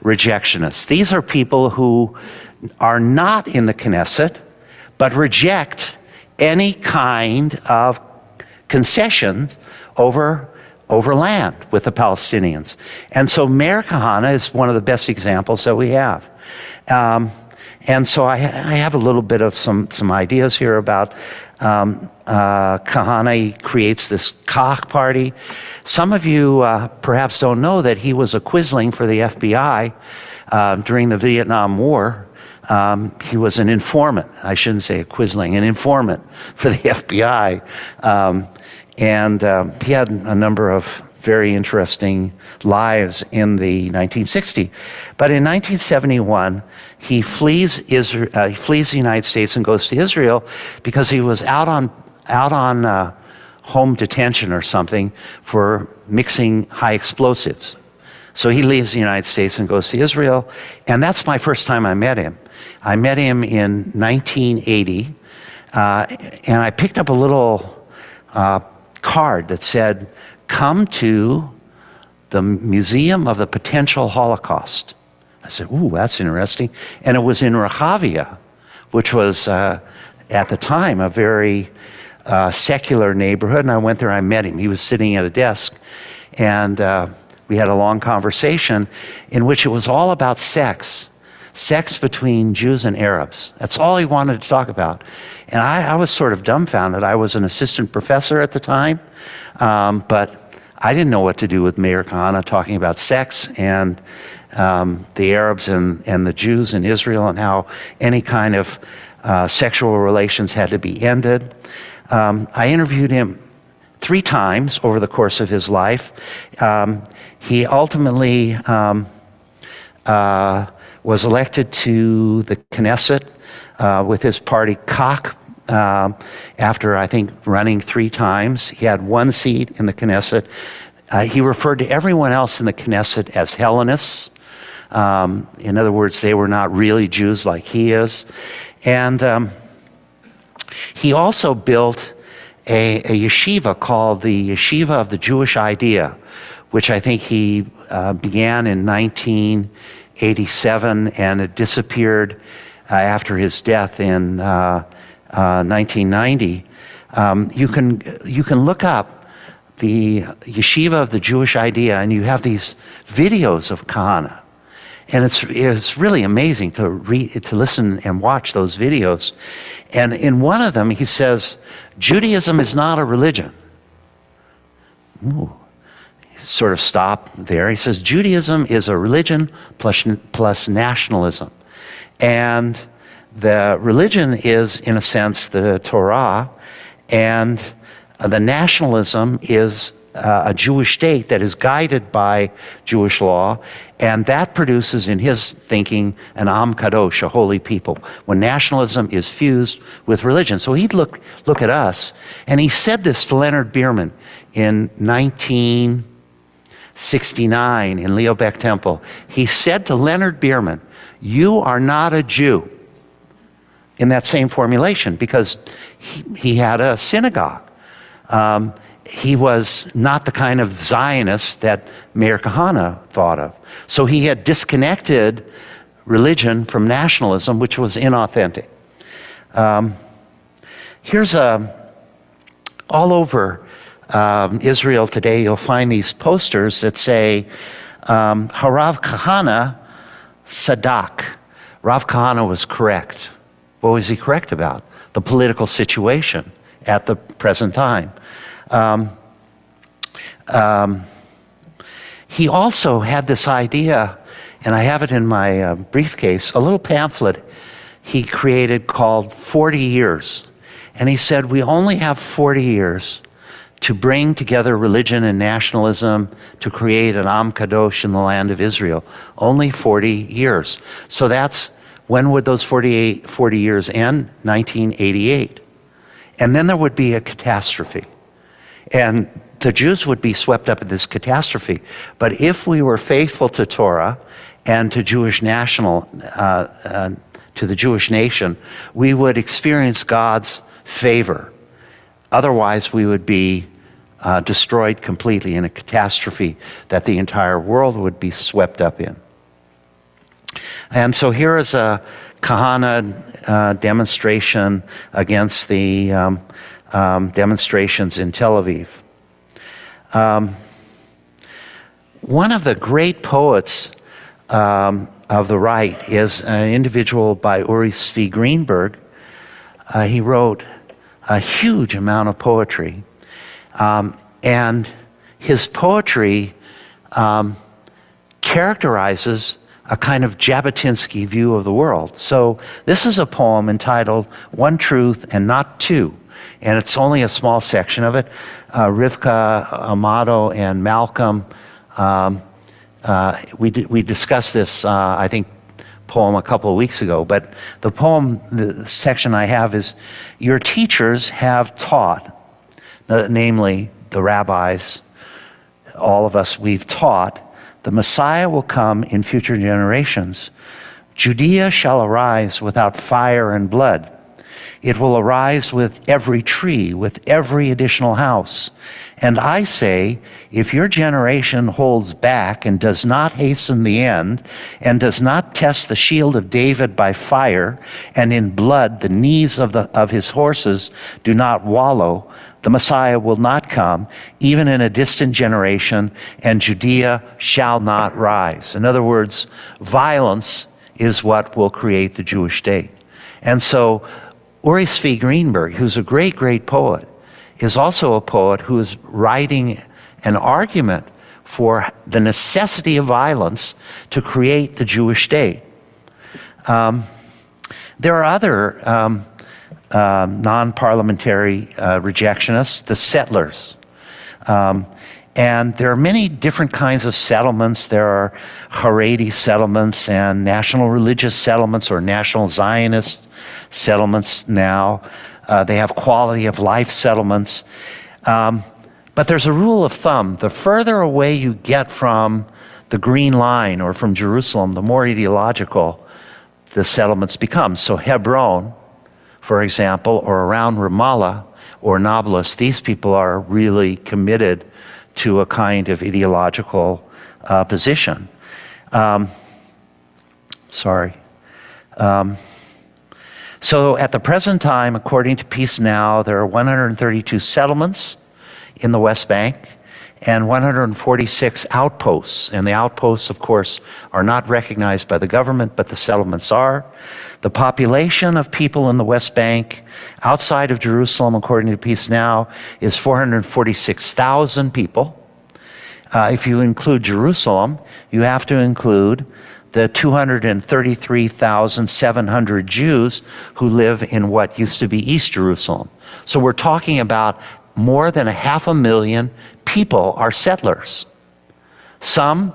rejectionists. These are people who are not in the Knesset, but reject any kind of concessions over land with the Palestinians. And so Meir Kahana is one of the best examples that we have. And so I have a little bit of some ideas here about Kahana. He creates this Koch party. Some of you perhaps don't know that he was a quisling for the FBI during the Vietnam War. He was an informant. I shouldn't say a quisling, an informant for the FBI. And he had a number of very interesting lives in the 1960s. But in 1971, he flees the United States and goes to Israel because he was out on home detention or something for mixing high explosives. So he leaves the United States and goes to Israel, and that's my first time I met him. I met him in 1980, and I picked up a little card that said, "Come to the Museum of the Potential Holocaust." I said, "Ooh, that's interesting." And it was in Rehavia, which was at the time a very secular neighborhood. And I went there, I met him. He was sitting at a desk, and we had a long conversation in which it was all about sex between Jews and Arabs. That's all he wanted to talk about. And I was sort of dumbfounded. I was an assistant professor at the time, but I didn't know what to do with Meir Kahane talking about sex and the Arabs and the Jews in Israel, and how any kind of sexual relations had to be ended. I interviewed him 3 times over the course of his life. He ultimately was elected to the Knesset with his party Kach after, I think, running 3 times. He had 1 seat in the Knesset. He referred to everyone else in the Knesset as Hellenists. In other words, they were not really Jews like he is. And he also built a yeshiva called the Yeshiva of the Jewish Idea, which I think he began in 1987, and it disappeared after his death in 1990. You can look up the Yeshiva of the Jewish Idea, and you have these videos of Kahane. And it's really amazing to listen and watch those videos. And in one of them, he says, Judaism is not a religion. Ooh. He sort of stopped there. He says, Judaism is a religion plus nationalism. And the religion is, in a sense, the Torah, and the nationalism is a Jewish state that is guided by Jewish law, and that produces, in his thinking, an Am Kadosh, a holy people, when nationalism is fused with religion. So he'd look at us, and he said this to Leonard Bierman in 1969 in Leo Beck Temple. He said to Leonard Bierman, "You are not a Jew," in that same formulation, because he had a synagogue. He was not the kind of Zionist that Meir Kahane thought of. So he had disconnected religion from nationalism, which was inauthentic. Here's all over Israel today, you'll find these posters that say, Harav Kahane Sadak. Rav Kahane was correct. What was he correct about? The political situation at the present time. He also had this idea, and I have it in my briefcase, a little pamphlet he created called 40 Years. And he said, we only have 40 years to bring together religion and nationalism to create an Am Kadosh in the land of Israel. Only 40 years. So that's, when would those 40 years end? 1988. And then there would be a catastrophe. And the Jews would be swept up in this catastrophe. But if we were faithful to Torah and to Jewish to the Jewish nation, we would experience God's favor. Otherwise, we would be destroyed completely in a catastrophe that the entire world would be swept up in. And so here is a Kahane demonstration against the demonstrations in Tel Aviv. One of the great poets of the right is an individual by Uri Zvi Greenberg. He wrote a huge amount of poetry, and his poetry characterizes a kind of Jabotinski view of the world. So this is a poem entitled One Truth and Not Two, and it's only a small section of it. Rivka, Amato, and Malcolm, we discussed this, I think, poem a couple of weeks ago, but the poem, the section I have is, your teachers have taught, namely the rabbis, all of us, we've taught, the Messiah will come in future generations. Judea shall arise without fire and blood. It will arise with every tree, with every additional house. And I say, if your generation holds back and does not hasten the end, and does not test the shield of David by fire, and in blood the knees of his horses do not wallow, the Messiah will not come, even in a distant generation, and Judea shall not rise. In other words, violence is what will create the Jewish state. And so Uri Zvi Greenberg, who's a great, great poet, is also a poet who is writing an argument for the necessity of violence to create the Jewish state. There are other non-parliamentary rejectionists, the settlers. And there are many different kinds of settlements. There are Haredi settlements and national religious settlements or national Zionist settlements now. They have quality of life settlements. But there's a rule of thumb. The further away you get from the Green Line or from Jerusalem, the more ideological the settlements become. So Hebron, for example, or around Ramallah or Nablus, these people are really committed to a kind of ideological position. So at the present time, according to Peace Now, there are 132 settlements in the West Bank and 146 outposts. And the outposts, of course, are not recognized by the government, but the settlements are. The population of people in the West Bank outside of Jerusalem, according to Peace Now, is 446,000 people. If you include Jerusalem, you have to include the 233,700 Jews who live in what used to be East Jerusalem. So we're talking about more than 500,000 people are settlers. Some,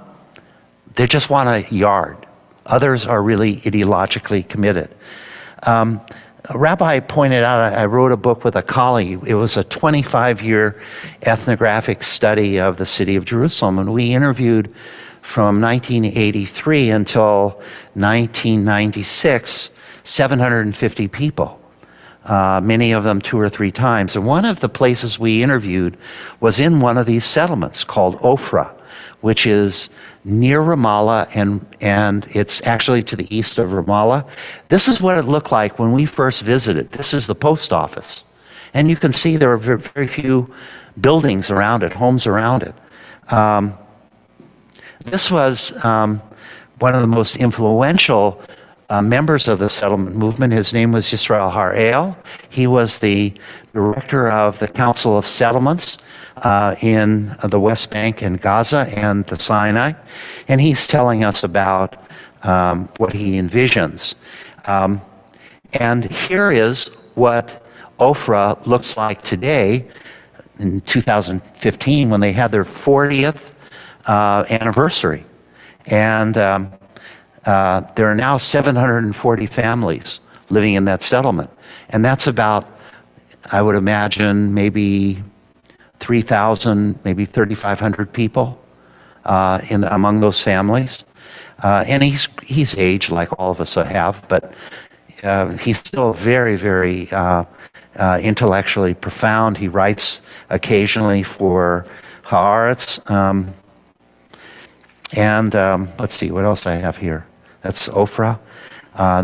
they just want a yard. Others are really ideologically committed. A rabbi pointed out, I wrote a book with a colleague. It was a 25-year ethnographic study of the city of Jerusalem, and we interviewed from 1983 until 1996, 750 people, many of them 2 or 3 times. And one of the places we interviewed was in one of these settlements called Ophrah, which is near Ramallah, and it's actually to the east of Ramallah. This is what it looked like when we first visited. This is the post office. And you can see there are very few buildings around it, homes around it. This was one of the most influential members of the settlement movement. His name was Yisrael Har-El. He was the director of the Council of Settlements in the West Bank and Gaza and the Sinai. And he's telling us about what he envisions. And here is what Ophrah looks like today in 2015 when they had their 40th anniversary. And there are now 740 families living in that settlement. And that's about, I would imagine, maybe 3,000, maybe 3,500 people among those families. And he's aged like all of us have, but he's still very, very intellectually profound. He writes occasionally for Haaretz. Let's see, what else I have here? That's Ophrah.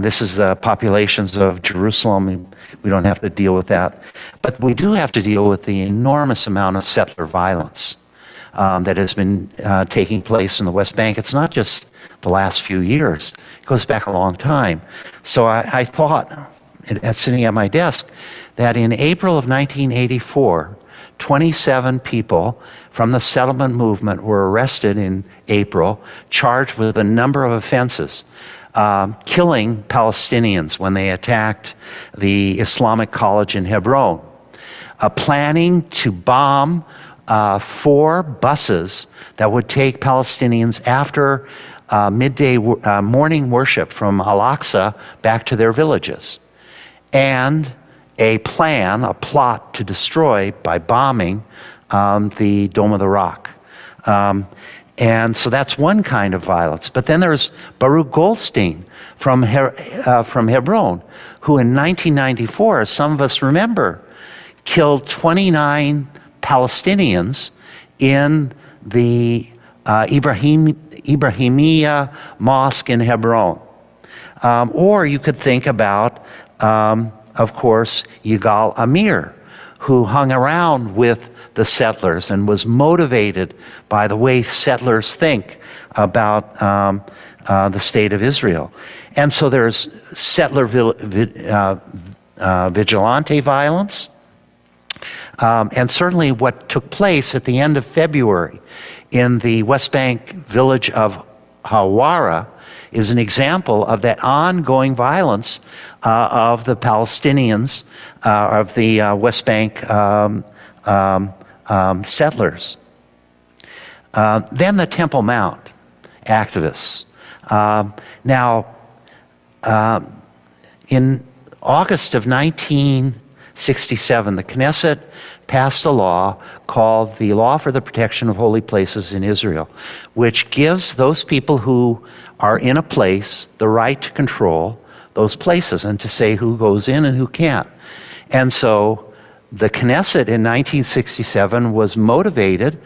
This is the populations of Jerusalem. We don't have to deal with that. But we do have to deal with the enormous amount of settler violence that has been taking place in the West Bank. It's not just the last few years. It goes back a long time. So I thought, sitting at my desk, that in April of 1984, 27 people from the settlement movement were arrested in April, charged with a number of offenses, killing Palestinians when they attacked the Islamic College in Hebron, planning to bomb 4 buses that would take Palestinians after midday morning worship from Al-Aqsa back to their villages, and a plot to destroy by bombing the Dome of the Rock. And so that's one kind of violence. But then there's Baruch Goldstein from Hebron, who in 1994, as some of us remember, killed 29 Palestinians in the Ibrahimiya Mosque in Hebron. Or you could think about, of course, Yigal Amir, who hung around with the settlers and was motivated by the way settlers think about the state of Israel. And so there's settler vigilante violence, and certainly what took place at the end of February in the West Bank village of Hawara is an example of that ongoing violence of the Palestinians, of the West Bank settlers. Then the Temple Mount activists. Now, in August of 1967, the Knesset passed a law called the Law for the Protection of Holy Places in Israel, which gives those people who are in a place the right to control those places and to say who goes in and who can't. And so the Knesset in 1967 was motivated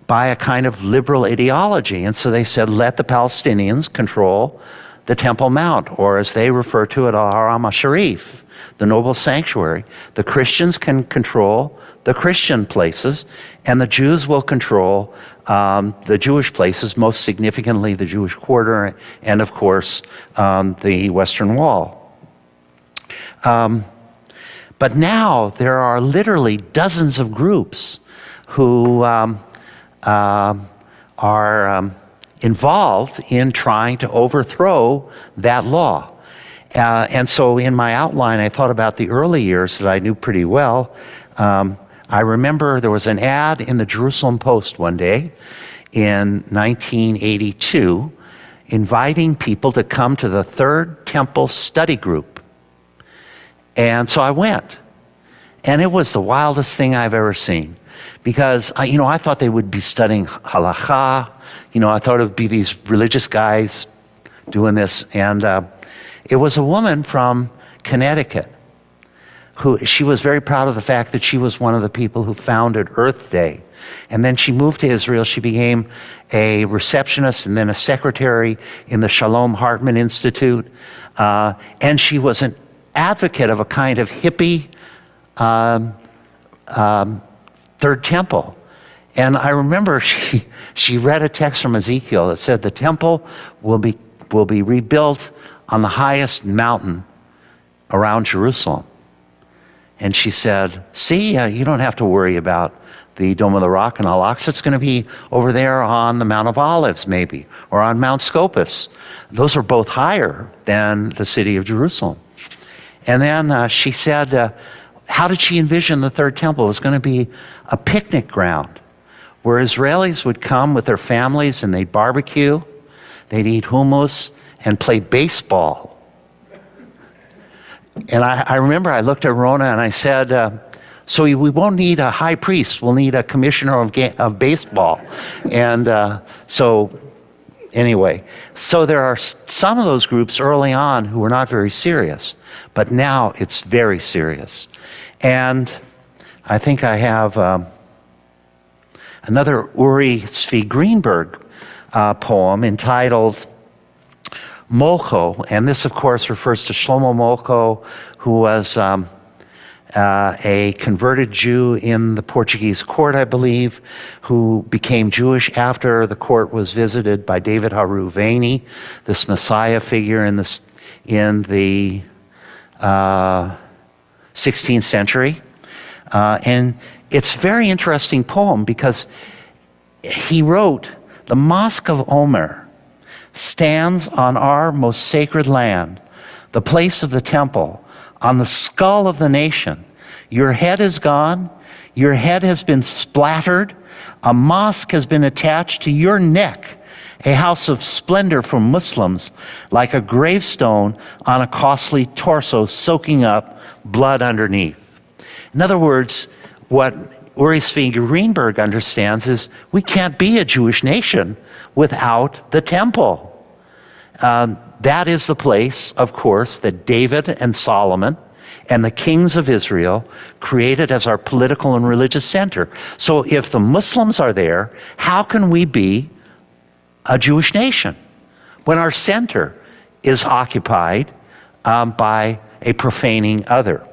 by a kind of liberal ideology. And so they said, let the Palestinians control the Temple Mount, or as they refer to it, Al-Haram HaSharif, the noble sanctuary. The Christians can control the Christian places, and the Jews will control the Jewish places, most significantly the Jewish quarter, and of course, the Western Wall. But now there are literally dozens of groups who are involved in trying to overthrow that law. And so in my outline, I thought about the early years that I knew pretty well. I remember there was an ad in the Jerusalem Post one day in 1982 inviting people to come to the Third Temple Study Group. And so I went. And it was the wildest thing I've ever seen. Because, I thought they would be studying halakha. I thought it would be these religious guys doing this. And it was a woman from Connecticut she was very proud of the fact that she was one of the people who founded Earth Day. And then she moved to Israel. She became a receptionist and then a secretary in the Shalom Hartman Institute. And she was an advocate of a kind of hippie Third Temple. And I remember she read a text from Ezekiel that said the temple will be rebuilt on the highest mountain around Jerusalem. And she said, see, you don't have to worry about the Dome of the Rock and Al-Aqsa. It's going to be over there on the Mount of Olives, maybe, or on Mount Scopus. Those are both higher than the city of Jerusalem. And then she said, how did she envision the Third Temple? It was going to be a picnic ground where Israelis would come with their families and they'd barbecue, they'd eat hummus, and play baseball. And I remember I looked at Rona and I said, so we won't need a high priest, we'll need a commissioner of baseball. And so anyway, so there are some of those groups early on who were not very serious, but now it's very serious. And I think I have another Uri Tzvi Greenberg poem entitled Molcho, and this of course refers to Shlomo Molcho, who was a converted Jew in the Portuguese court, I believe, who became Jewish after the court was visited by David Haruvani, this Messiah figure in the 16th century. And it's a very interesting poem because he wrote, the Mosque of Omer stands on our most sacred land, the place of the temple, on the skull of the nation. Your head is gone, your head has been splattered, a mosque has been attached to your neck, a house of splendor for Muslims, like a gravestone on a costly torso soaking up blood underneath. In other words, what Uri Greenberg understands is we can't be a Jewish nation without the temple. That is the place, of course, that David and Solomon and the kings of Israel created as our political and religious center. So if the Muslims are there, how can we be a Jewish nation when our center is occupied by a profaning other?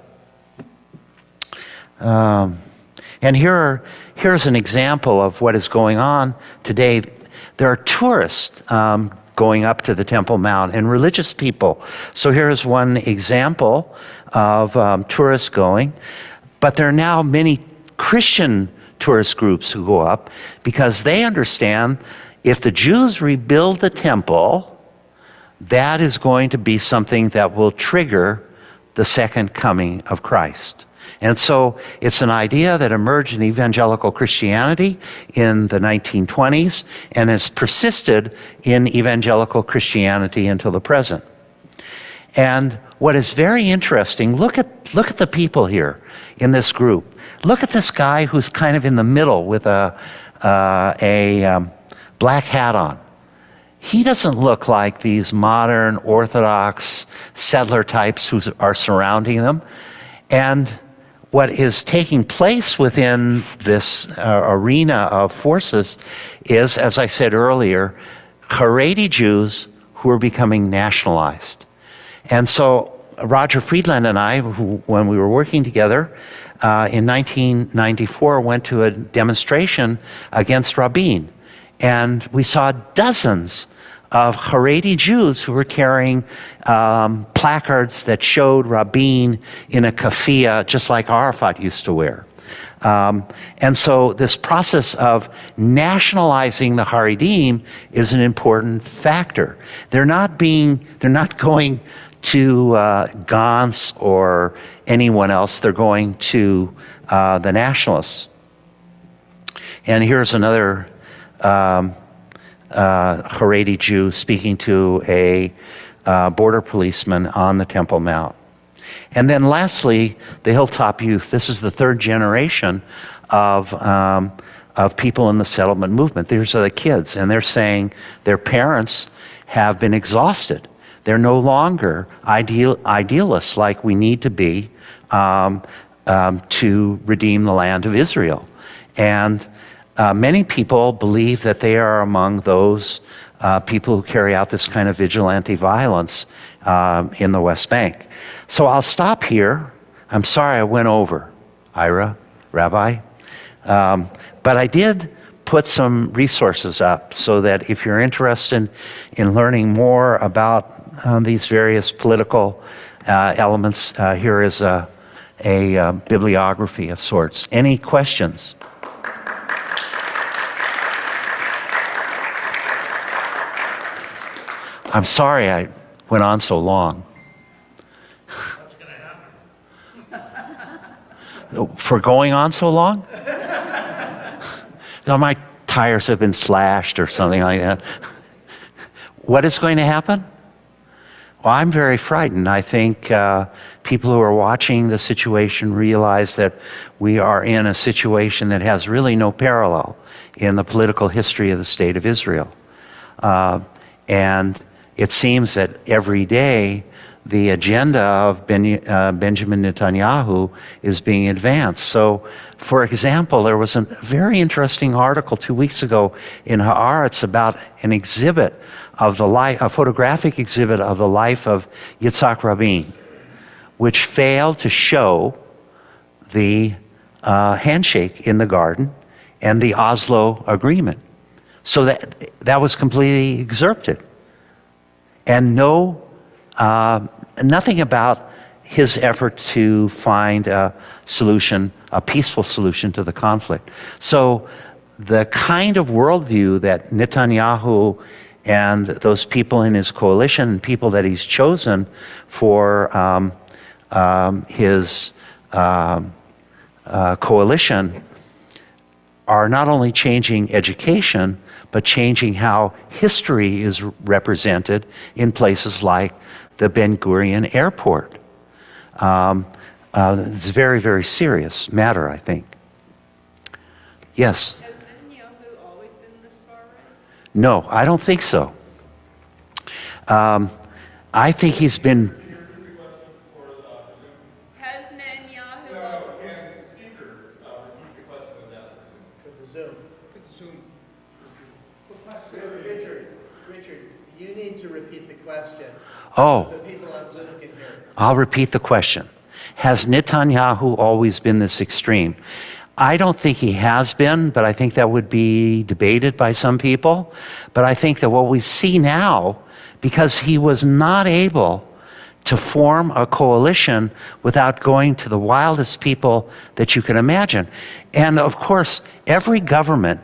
And here's an example of what is going on today. There are tourists going up to the Temple Mount and religious people. So here's one example of tourists going. But there are now many Christian tourist groups who go up because they understand if the Jews rebuild the temple, that is going to be something that will trigger the second coming of Christ. And so it's an idea that emerged in evangelical Christianity in the 1920s and has persisted in evangelical Christianity until the present. And what is very interesting, look at the people here in this group. Look at this guy who's kind of in the middle with a black hat on. He doesn't look like these modern Orthodox settler types who are surrounding them. And what is taking place within this arena of forces is, as I said earlier, Haredi Jews who are becoming nationalized. And so Roger Friedland and I, when we were working together in 1994, went to a demonstration against Rabin. And we saw dozens of Haredi Jews who were carrying placards that showed Rabin in a keffiyeh, just like Arafat used to wear. And so this process of nationalizing the Haredim is an important factor. They're not going to Gantz or anyone else. They're going to the nationalists. And here's another Haredi Jew speaking to a border policeman on the Temple Mount. And then lastly, the Hilltop Youth. This is the third generation of people in the settlement movement. These are the kids, and they're saying their parents have been exhausted. They're no longer idealists like we need to be to redeem the land of Israel. And many people believe that they are among those people who carry out this kind of vigilante violence in the West Bank. So I'll stop here. I'm sorry I went over, Ira, Rabbi. But I did put some resources up so that if you're interested in learning more about these various political elements, here is a bibliography of sorts. Any questions? I'm sorry I went on so long. What's going to happen? For going on so long? No, my tires have been slashed or something like that. What is going to happen? Well, I'm very frightened. I think people who are watching the situation realize that we are in a situation that has really no parallel in the political history of the State of Israel. And it seems that every day the agenda of Benjamin Netanyahu is being advanced. So, for example, there was a very interesting article 2 weeks ago in Haaretz about an exhibit of the life, a photographic exhibit of the life of Yitzhak Rabin, which failed to show the handshake in the garden and the Oslo Agreement. So that was completely excerpted. And nothing about his effort to find a solution, a peaceful solution to the conflict. So the kind of worldview that Netanyahu and those people in his coalition and people that he's chosen for his coalition are not only changing education, but changing how history is represented in places like the Ben Gurion Airport. It's a very, very serious matter, I think. Yes. Has Netanyahu always been this far right? No, I don't think so. I think he's been. Has Netanyahu always... Richard, you need to repeat the question. Oh, The people on Zoom can hear. I'll repeat the question. Has Netanyahu always been this extreme? I don't think he has been, but I think that would be debated by some people. But I think that what we see now, because he was not able to form a coalition without going to the wildest people that you can imagine. And of course, every government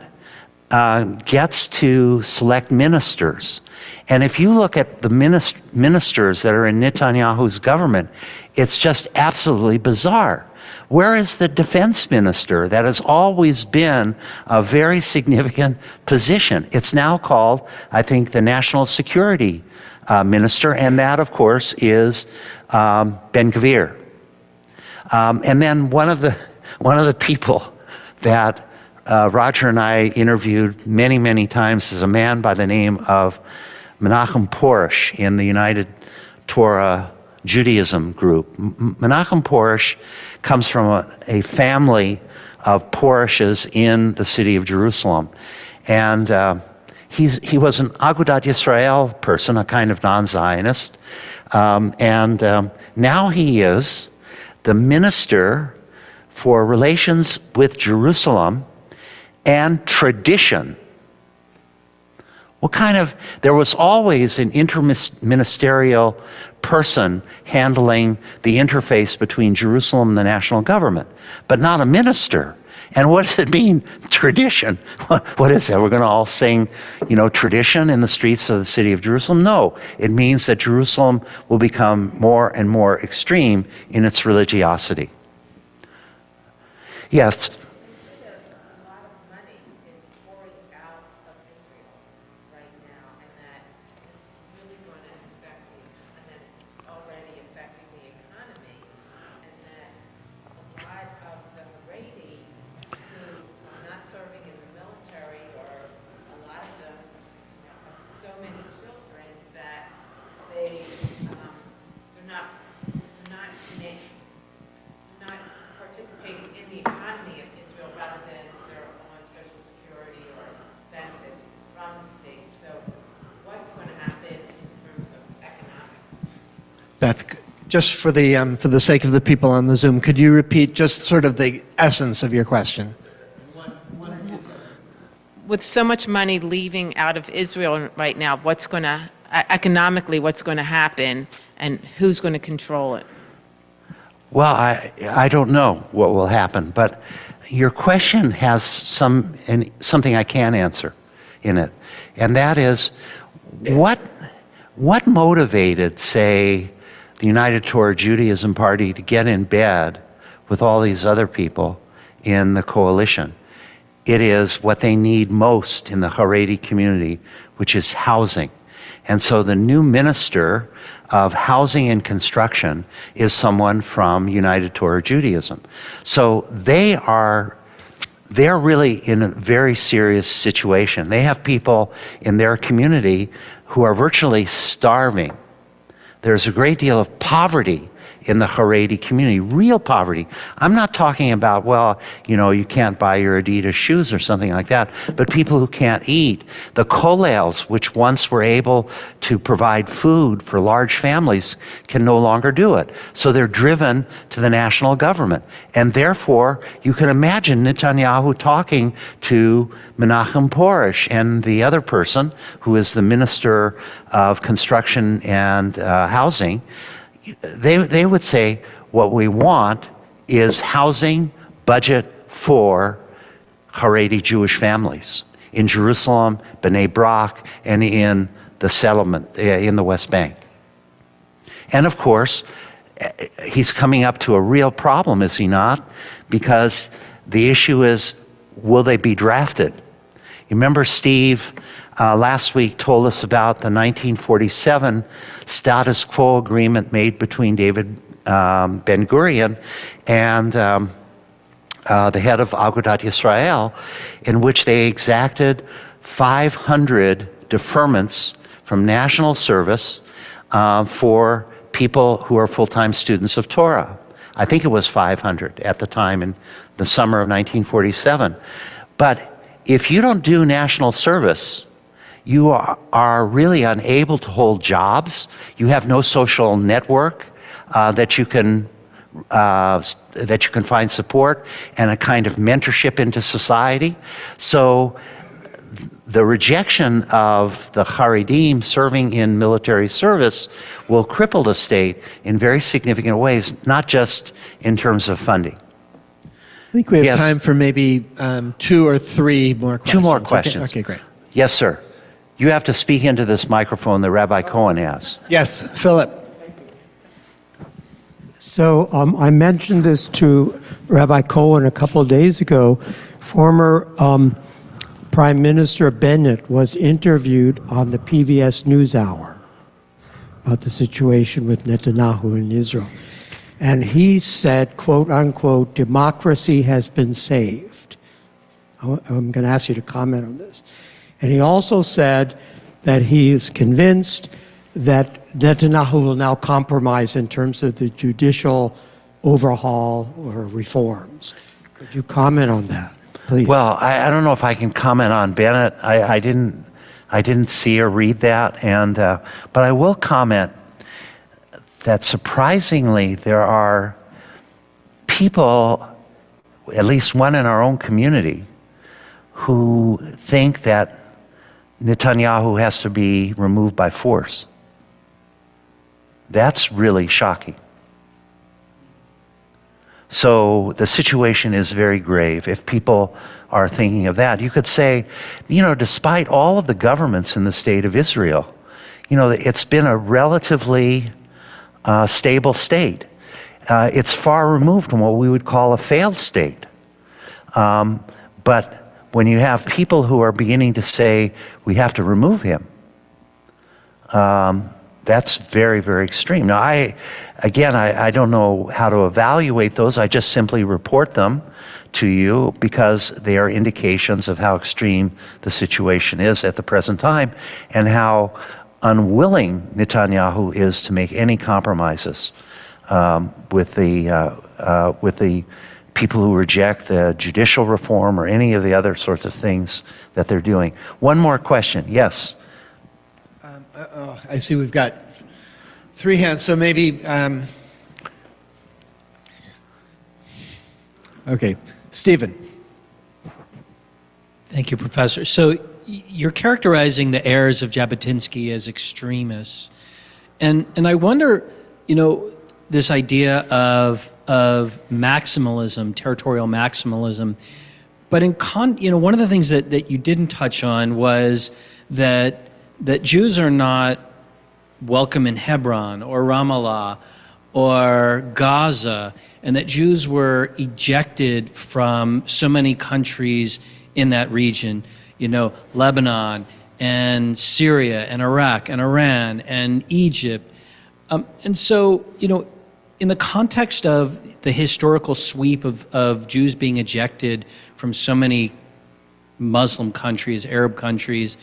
gets to select ministers. And if you look at the ministers that are in Netanyahu's government, it's just absolutely bizarre. Where is the defense minister? That has always been a very significant position. It's now called, I think, the national security minister, and that, of course, is Ben-Gvir. And then one of the people that Roger and I interviewed many, many times is a man by the name of Menachem Begin in the United Torah Judaism group. Menachem Begin comes from a family of Porishes in the city of Jerusalem. And he was an Agudat Yisrael person, a kind of non-Zionist. Now he is the minister for relations with Jerusalem and tradition. There was always an interministerial person handling the interface between Jerusalem and the national government, but not a minister. And what does it mean, tradition? What is that? We're going to all sing, tradition in the streets of the city of Jerusalem? No, it means that Jerusalem will become more and more extreme in its religiosity. Yes. Beth, just for the sake of the people on the Zoom, could you repeat just sort of the essence of your question? With so much money leaving out of Israel right now, economically, what's going to happen, and who's going to control it? Well, I don't know what will happen, but your question has something I can answer in it, and that is, what motivated, say, the United Torah Judaism Party to get in bed with all these other people in the coalition? It is what they need most in the Haredi community, which is housing. And so the new minister of housing and construction is someone from United Torah Judaism. So they're really in a very serious situation. They have people in their community who are virtually starving. There's a great deal of poverty in the Haredi community, real poverty. I'm not talking about, you can't buy your Adidas shoes or something like that, but people who can't eat. The kollels, which once were able to provide food for large families, can no longer do it. So they're driven to the national government. And therefore, you can imagine Netanyahu talking to Menachem Begin and the other person, who is the Minister of Construction and Housing. They would say, what we want is housing budget for Haredi Jewish families in Jerusalem, Bnei Brak, and in the settlement in the West Bank. And of course, he's coming up to a real problem, is he not? Because the issue is, will they be drafted? You remember Steve last week told us about the 1947 status quo agreement made between David Ben-Gurion and the head of Agudat Yisrael, in which they exacted 500 deferments from national service for people who are full-time students of Torah. I think it was 500 at the time in the summer of 1947. But if you don't do national service, you are really unable to hold jobs. You have no social network that you can find support and a kind of mentorship into society. So the rejection of the Haredim serving in military service will cripple the state in very significant ways, not just in terms of funding. I think we have Yes. time for maybe 2 or 3 more questions. Two more questions. Okay, great. Yes, sir. You have to speak into this microphone that Rabbi Cohen has. Yes, Philip. So I mentioned this to Rabbi Cohen a couple of days ago. Former Prime Minister Bennett was interviewed on the PBS NewsHour about the situation with Netanyahu in Israel. And he said, quote unquote, democracy has been saved. I'm going to ask you to comment on this. And he also said that he is convinced that Netanyahu will now compromise in terms of the judicial overhaul or reforms. Could you comment on that, please? Well, I don't know if I can comment on Bennett. I didn't see or read that, but I will comment that surprisingly there are people, at least one in our own community, who think that Netanyahu has to be removed by force. That's really shocking. So the situation is very grave. If people are thinking of that, you could say, despite all of the governments in the state of Israel, it's been a relatively stable state. It's far removed from what we would call a failed state. But when you have people who are beginning to say, we have to remove him, that's very, very extreme. Now, I don't know how to evaluate those. I just simply report them to you because they are indications of how extreme the situation is at the present time and how unwilling Netanyahu is to make any compromises with the people who reject the judicial reform or any of the other sorts of things that they're doing. One more question. Yes. I see we've got 3 hands, so maybe, okay, Stephen. Thank you, Professor. So you're characterizing the heirs of Jabotinski as extremists. And I wonder, this idea of maximalism, territorial maximalism, but one of the things that you didn't touch on was that Jews are not welcome in Hebron or Ramallah or Gaza, and that Jews were ejected from so many countries in that region, Lebanon and Syria and Iraq and Iran and Egypt. And so, in the context of the historical sweep of Jews being ejected from so many Muslim countries, Arab countries,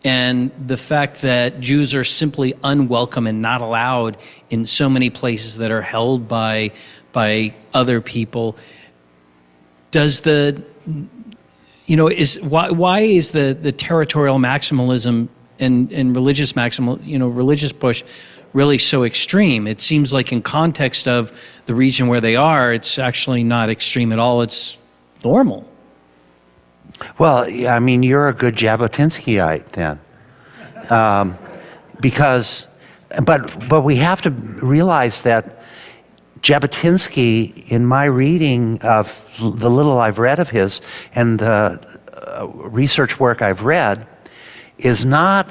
and the fact that Jews are simply unwelcome and not allowed in so many places that are held by other people, does why is the territorial maximalism and religious religious push really so extreme? It seems like in context of the region where they are, it's actually not extreme at all. It's normal. Well, you're a good Jabotinskiite then. But we have to realize that Jabotinsky, in my reading of the little I've read of his and the research work I've read, is not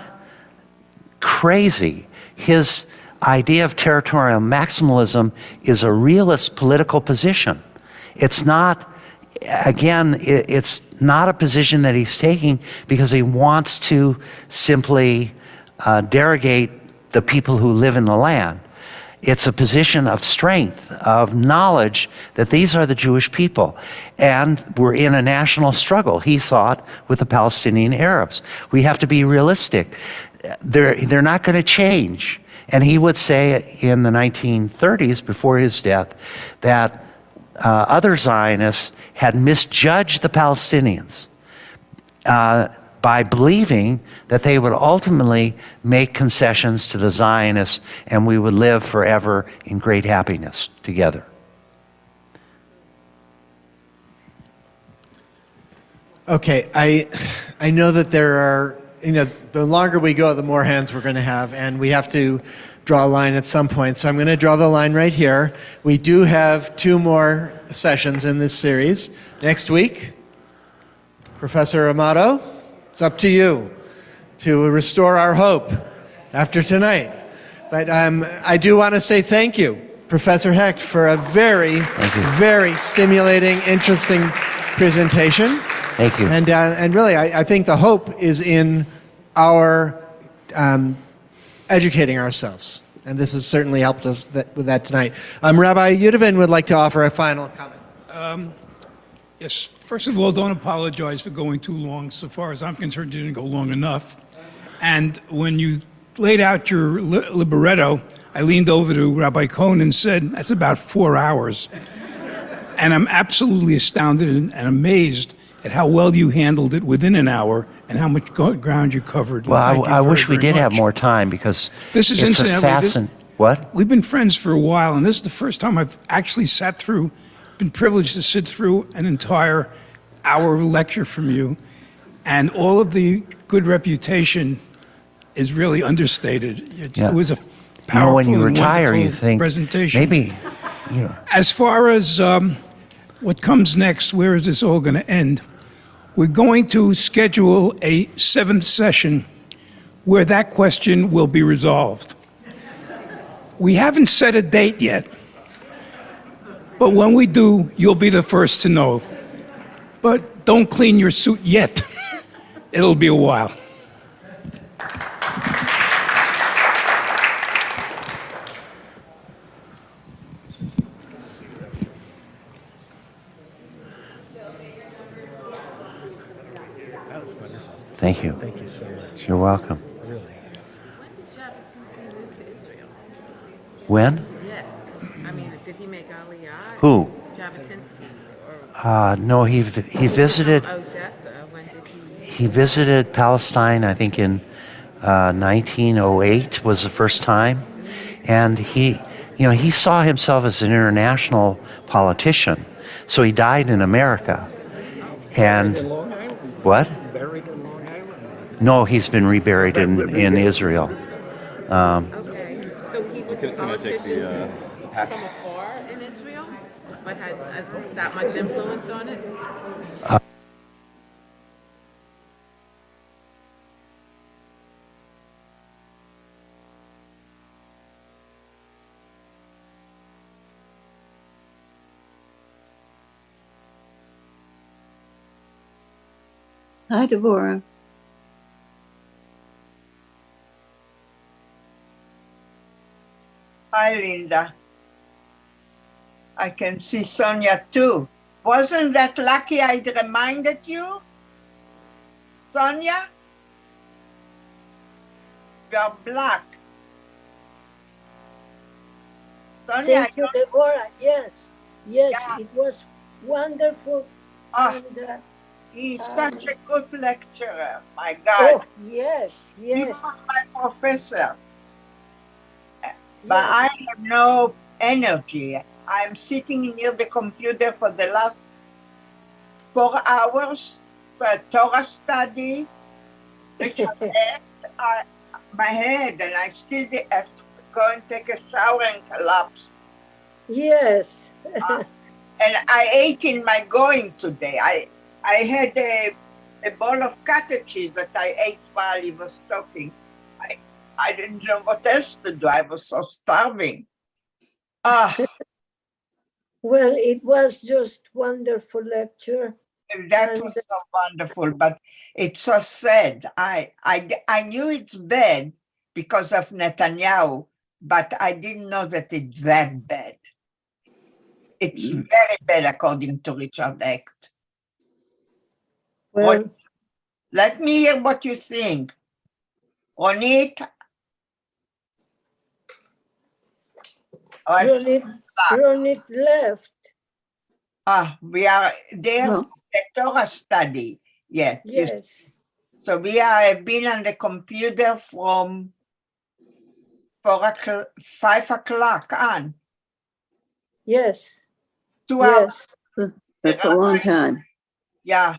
crazy. His idea of territorial maximalism is a realist political position. It's not, it's not a position that he's taking because he wants to simply derogate the people who live in the land. It's a position of strength, of knowledge that these are the Jewish people. And we're in a national struggle, he thought, with the Palestinian Arabs. We have to be realistic. They're not going to change. And he would say in the 1930s, before his death, that other Zionists had misjudged the Palestinians by believing that they would ultimately make concessions to the Zionists and we would live forever in great happiness together. Okay, I know that there are, the longer we go, the more hands we're going to have, and we have to draw a line at some point. So I'm going to draw the line right here. We do have 2 more sessions in this series. Next week, Professor Amato, it's up to you to restore our hope after tonight. But I do want to say thank you, Professor Hecht, for a very, very stimulating, interesting presentation. Thank you. And really, I think the hope is in our educating ourselves. And this has certainly helped us with that tonight. Rabbi Yudovin would like to offer a final comment. Yes. First of all, don't apologize for going too long. So far as I'm concerned, you didn't go long enough. And when you laid out your libretto, I leaned over to Rabbi Cohen and said, that's about 4 hours. And I'm absolutely astounded and amazed at how well you handled it within an hour and how much ground you covered. Well, I wish we did have much. more time because This is it's a incidentally, What? We've been friends for a while, and this is the first time I've actually been privileged to sit through an entire hour lecture from you. And all of the good reputation is really understated. It was a powerful when you and retire, you wonderful think presentation. maybe, As far as what comes next, where is this all going to end? We're going to schedule a 7th session where that question will be resolved. We haven't set a date yet, but when we do, you'll be the first to know. But don't clean your suit yet. It'll be a while. Thank you. Thank you so much. You're welcome. Really. Jabotinski moved to Israel? When? Yeah. I mean, did he make Aliyah? Who? Jabotinski? No, he visited. Odessa? When did he? He visited Palestine, I think, in 1908 was the first time, and he saw himself as an international politician. So he died in America. And what? Buried in Long Island. No, he's been reburied in Israel. Okay. So he was a politician from afar in Israel, but had that much influence on it? Hi, Devorah. Hi, Linda. I can see Sonia too. Wasn't that lucky I reminded you? Sonia? You're black. Sonia, Thank you, Deborah. Yes, Yeah. it was wonderful. oh, And, he's such a good lecturer. My God. oh, yes, He yes. was my professor. But yes. I have no energy. I'm sitting near the computer for the last 4 hours for a Torah study, which my head, and I still have to go and take a shower and collapse. Yes. And I ate in my going today. I had a bowl of cottage cheese that I ate while he was talking. I didn't know what else to do. I was so starving. Well, it was just wonderful lecture. That was so wonderful, but it's so sad. I knew it's bad because of Netanyahu, but I didn't know that it's that bad. It's very bad, according to Richard Hecht. Well, Let me hear what you think. Ronit? Ronit left. We are there No. for the Torah study. Yeah. Yes. So we have been on the computer from 5 o'clock on. Yes. 2 hours. Yes. That's a long time. Yeah.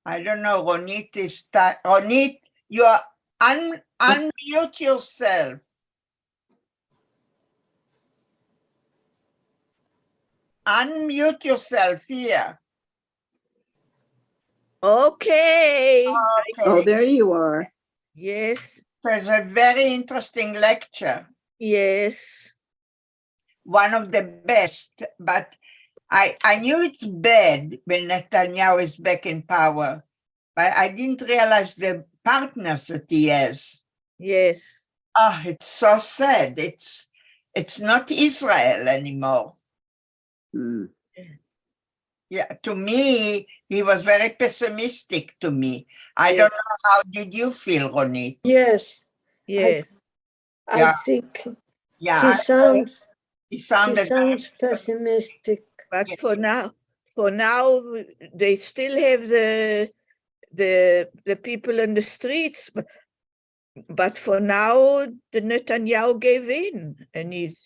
I don't know. Ronit is Ronit, you are unmute yourself. Unmute yourself here. Okay. Oh, there you are. Yes, It was a very interesting lecture. yes. One of the best, but I knew it's bad when Netanyahu is back in power, but I didn't realize the partners that he has. Yes. It's so sad. It's not Israel anymore. Hmm. Yeah, to me, he was very pessimistic to me. I don't know, how did you feel, Ronit? Yes. Yes. I Yeah. think Yeah, he he sounded sounds pessimistic. But Yes. for now, they still have the people in the streets. But for now, the Netanyahu gave in, and he's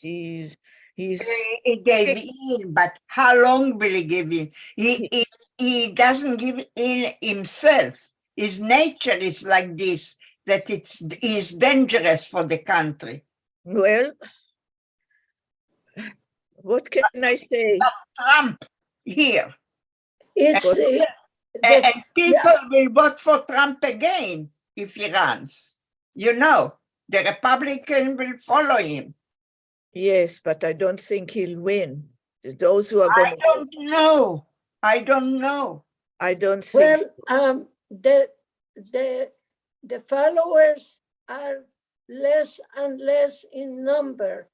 He gave in, but how long will he give in? He doesn't give in himself. His nature is like this, that is dangerous for the country. well. What can I say? Trump here. It's And people will vote for Trump again if he runs. You know, the Republican will follow him. Yes, but I don't think he'll win. Those who are I going to, don't know. I don't know. I don't think. well, the followers are less and less in number,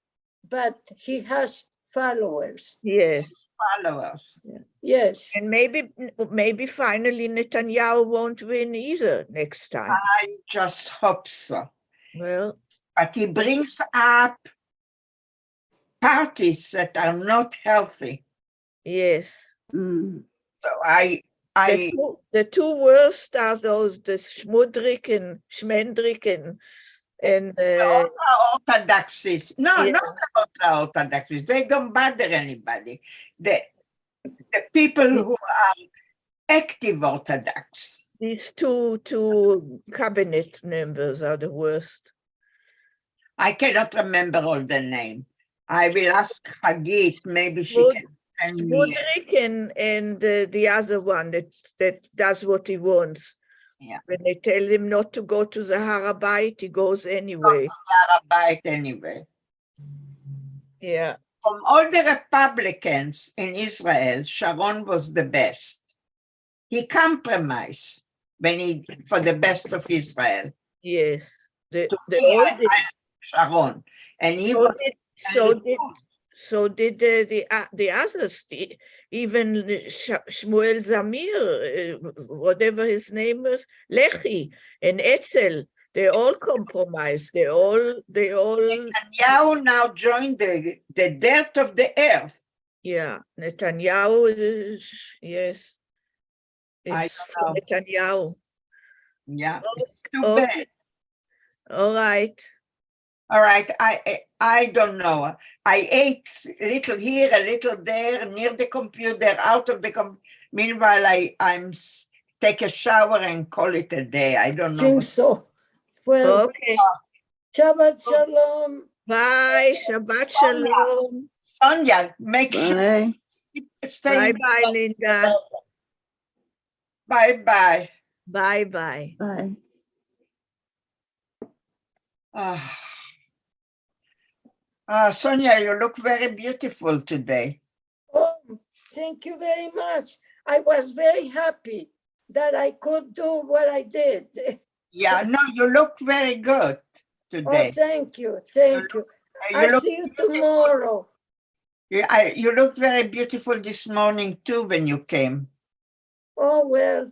but he has followers. Yes, Followers. Yes. and maybe finally Netanyahu won't win either next time. I just hope so. Well, But he brings up parties that are not healthy. yes. Hmm. So The two worst are those, the Schmudrik and Schmendrik and ultra-orthodoxies. No, Yeah. not the ultra-orthodoxies. They don't bother anybody. The people who are active Orthodox. these two cabinet members are the worst. I cannot remember all the name. I will ask Hagit. Maybe she Schmud- can send me. Schmudrik and the other one that does what he wants. Yeah. When they tell him not to go to the Har HaBayit, he goes anyway. Arabite anyway. Yeah. From all the Republicans in Israel, Sharon was the best. He compromised for the best of Israel. Yes. To me, I Sharon, and he was so did the others, even Shmuel Zamir, whatever his name was, Lehi and Etzel, they all compromised. They all. Netanyahu now joined the dirt of the earth. Yeah, Netanyahu. Yes, I it's don't know. Netanyahu. Yeah, it's too Okay. bad. All right. All right, I don't know. I ate a little here, a little there, near the computer, out of the computer. Meanwhile, I'm take a shower and call it a day. I don't know. Think so. Well, Okay. Shabbat Shalom. Bye. Shabbat Shalom. Sonia, make sure. Bye. Stay. Bye, Linda. Bye. Bye. Bye. Sonia, you look very beautiful today. Oh, thank you very much. I was very happy that I could do what I did. Yeah, no, you look very good Oh, today. thank you. Thank you. I'll see you tomorrow. You looked very beautiful this morning too when you came. Oh, well,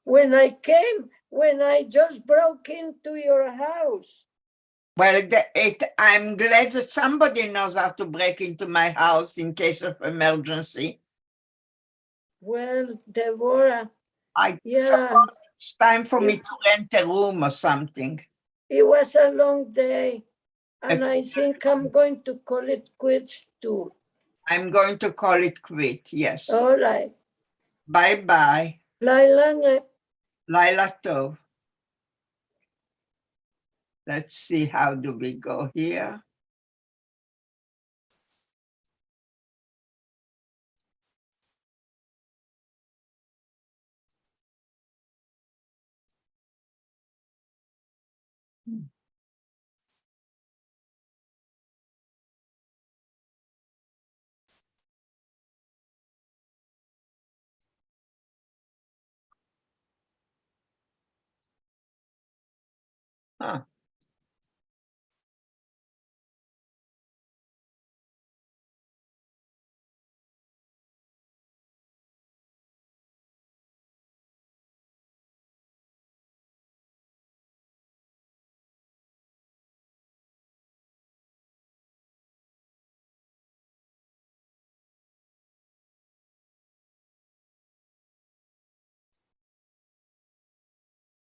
when I just broke into your house. Well, I'm glad that somebody knows how to break into my house in case of emergency. Well, Deborah, I yeah, suppose it's time for me to rent a room or something. it was a long day, and I think I'm going to call it quits too. I'm going to call it quit, yes. All right. Bye-bye. Laila, Laila Tov. Let's see, how do we go here? Huh.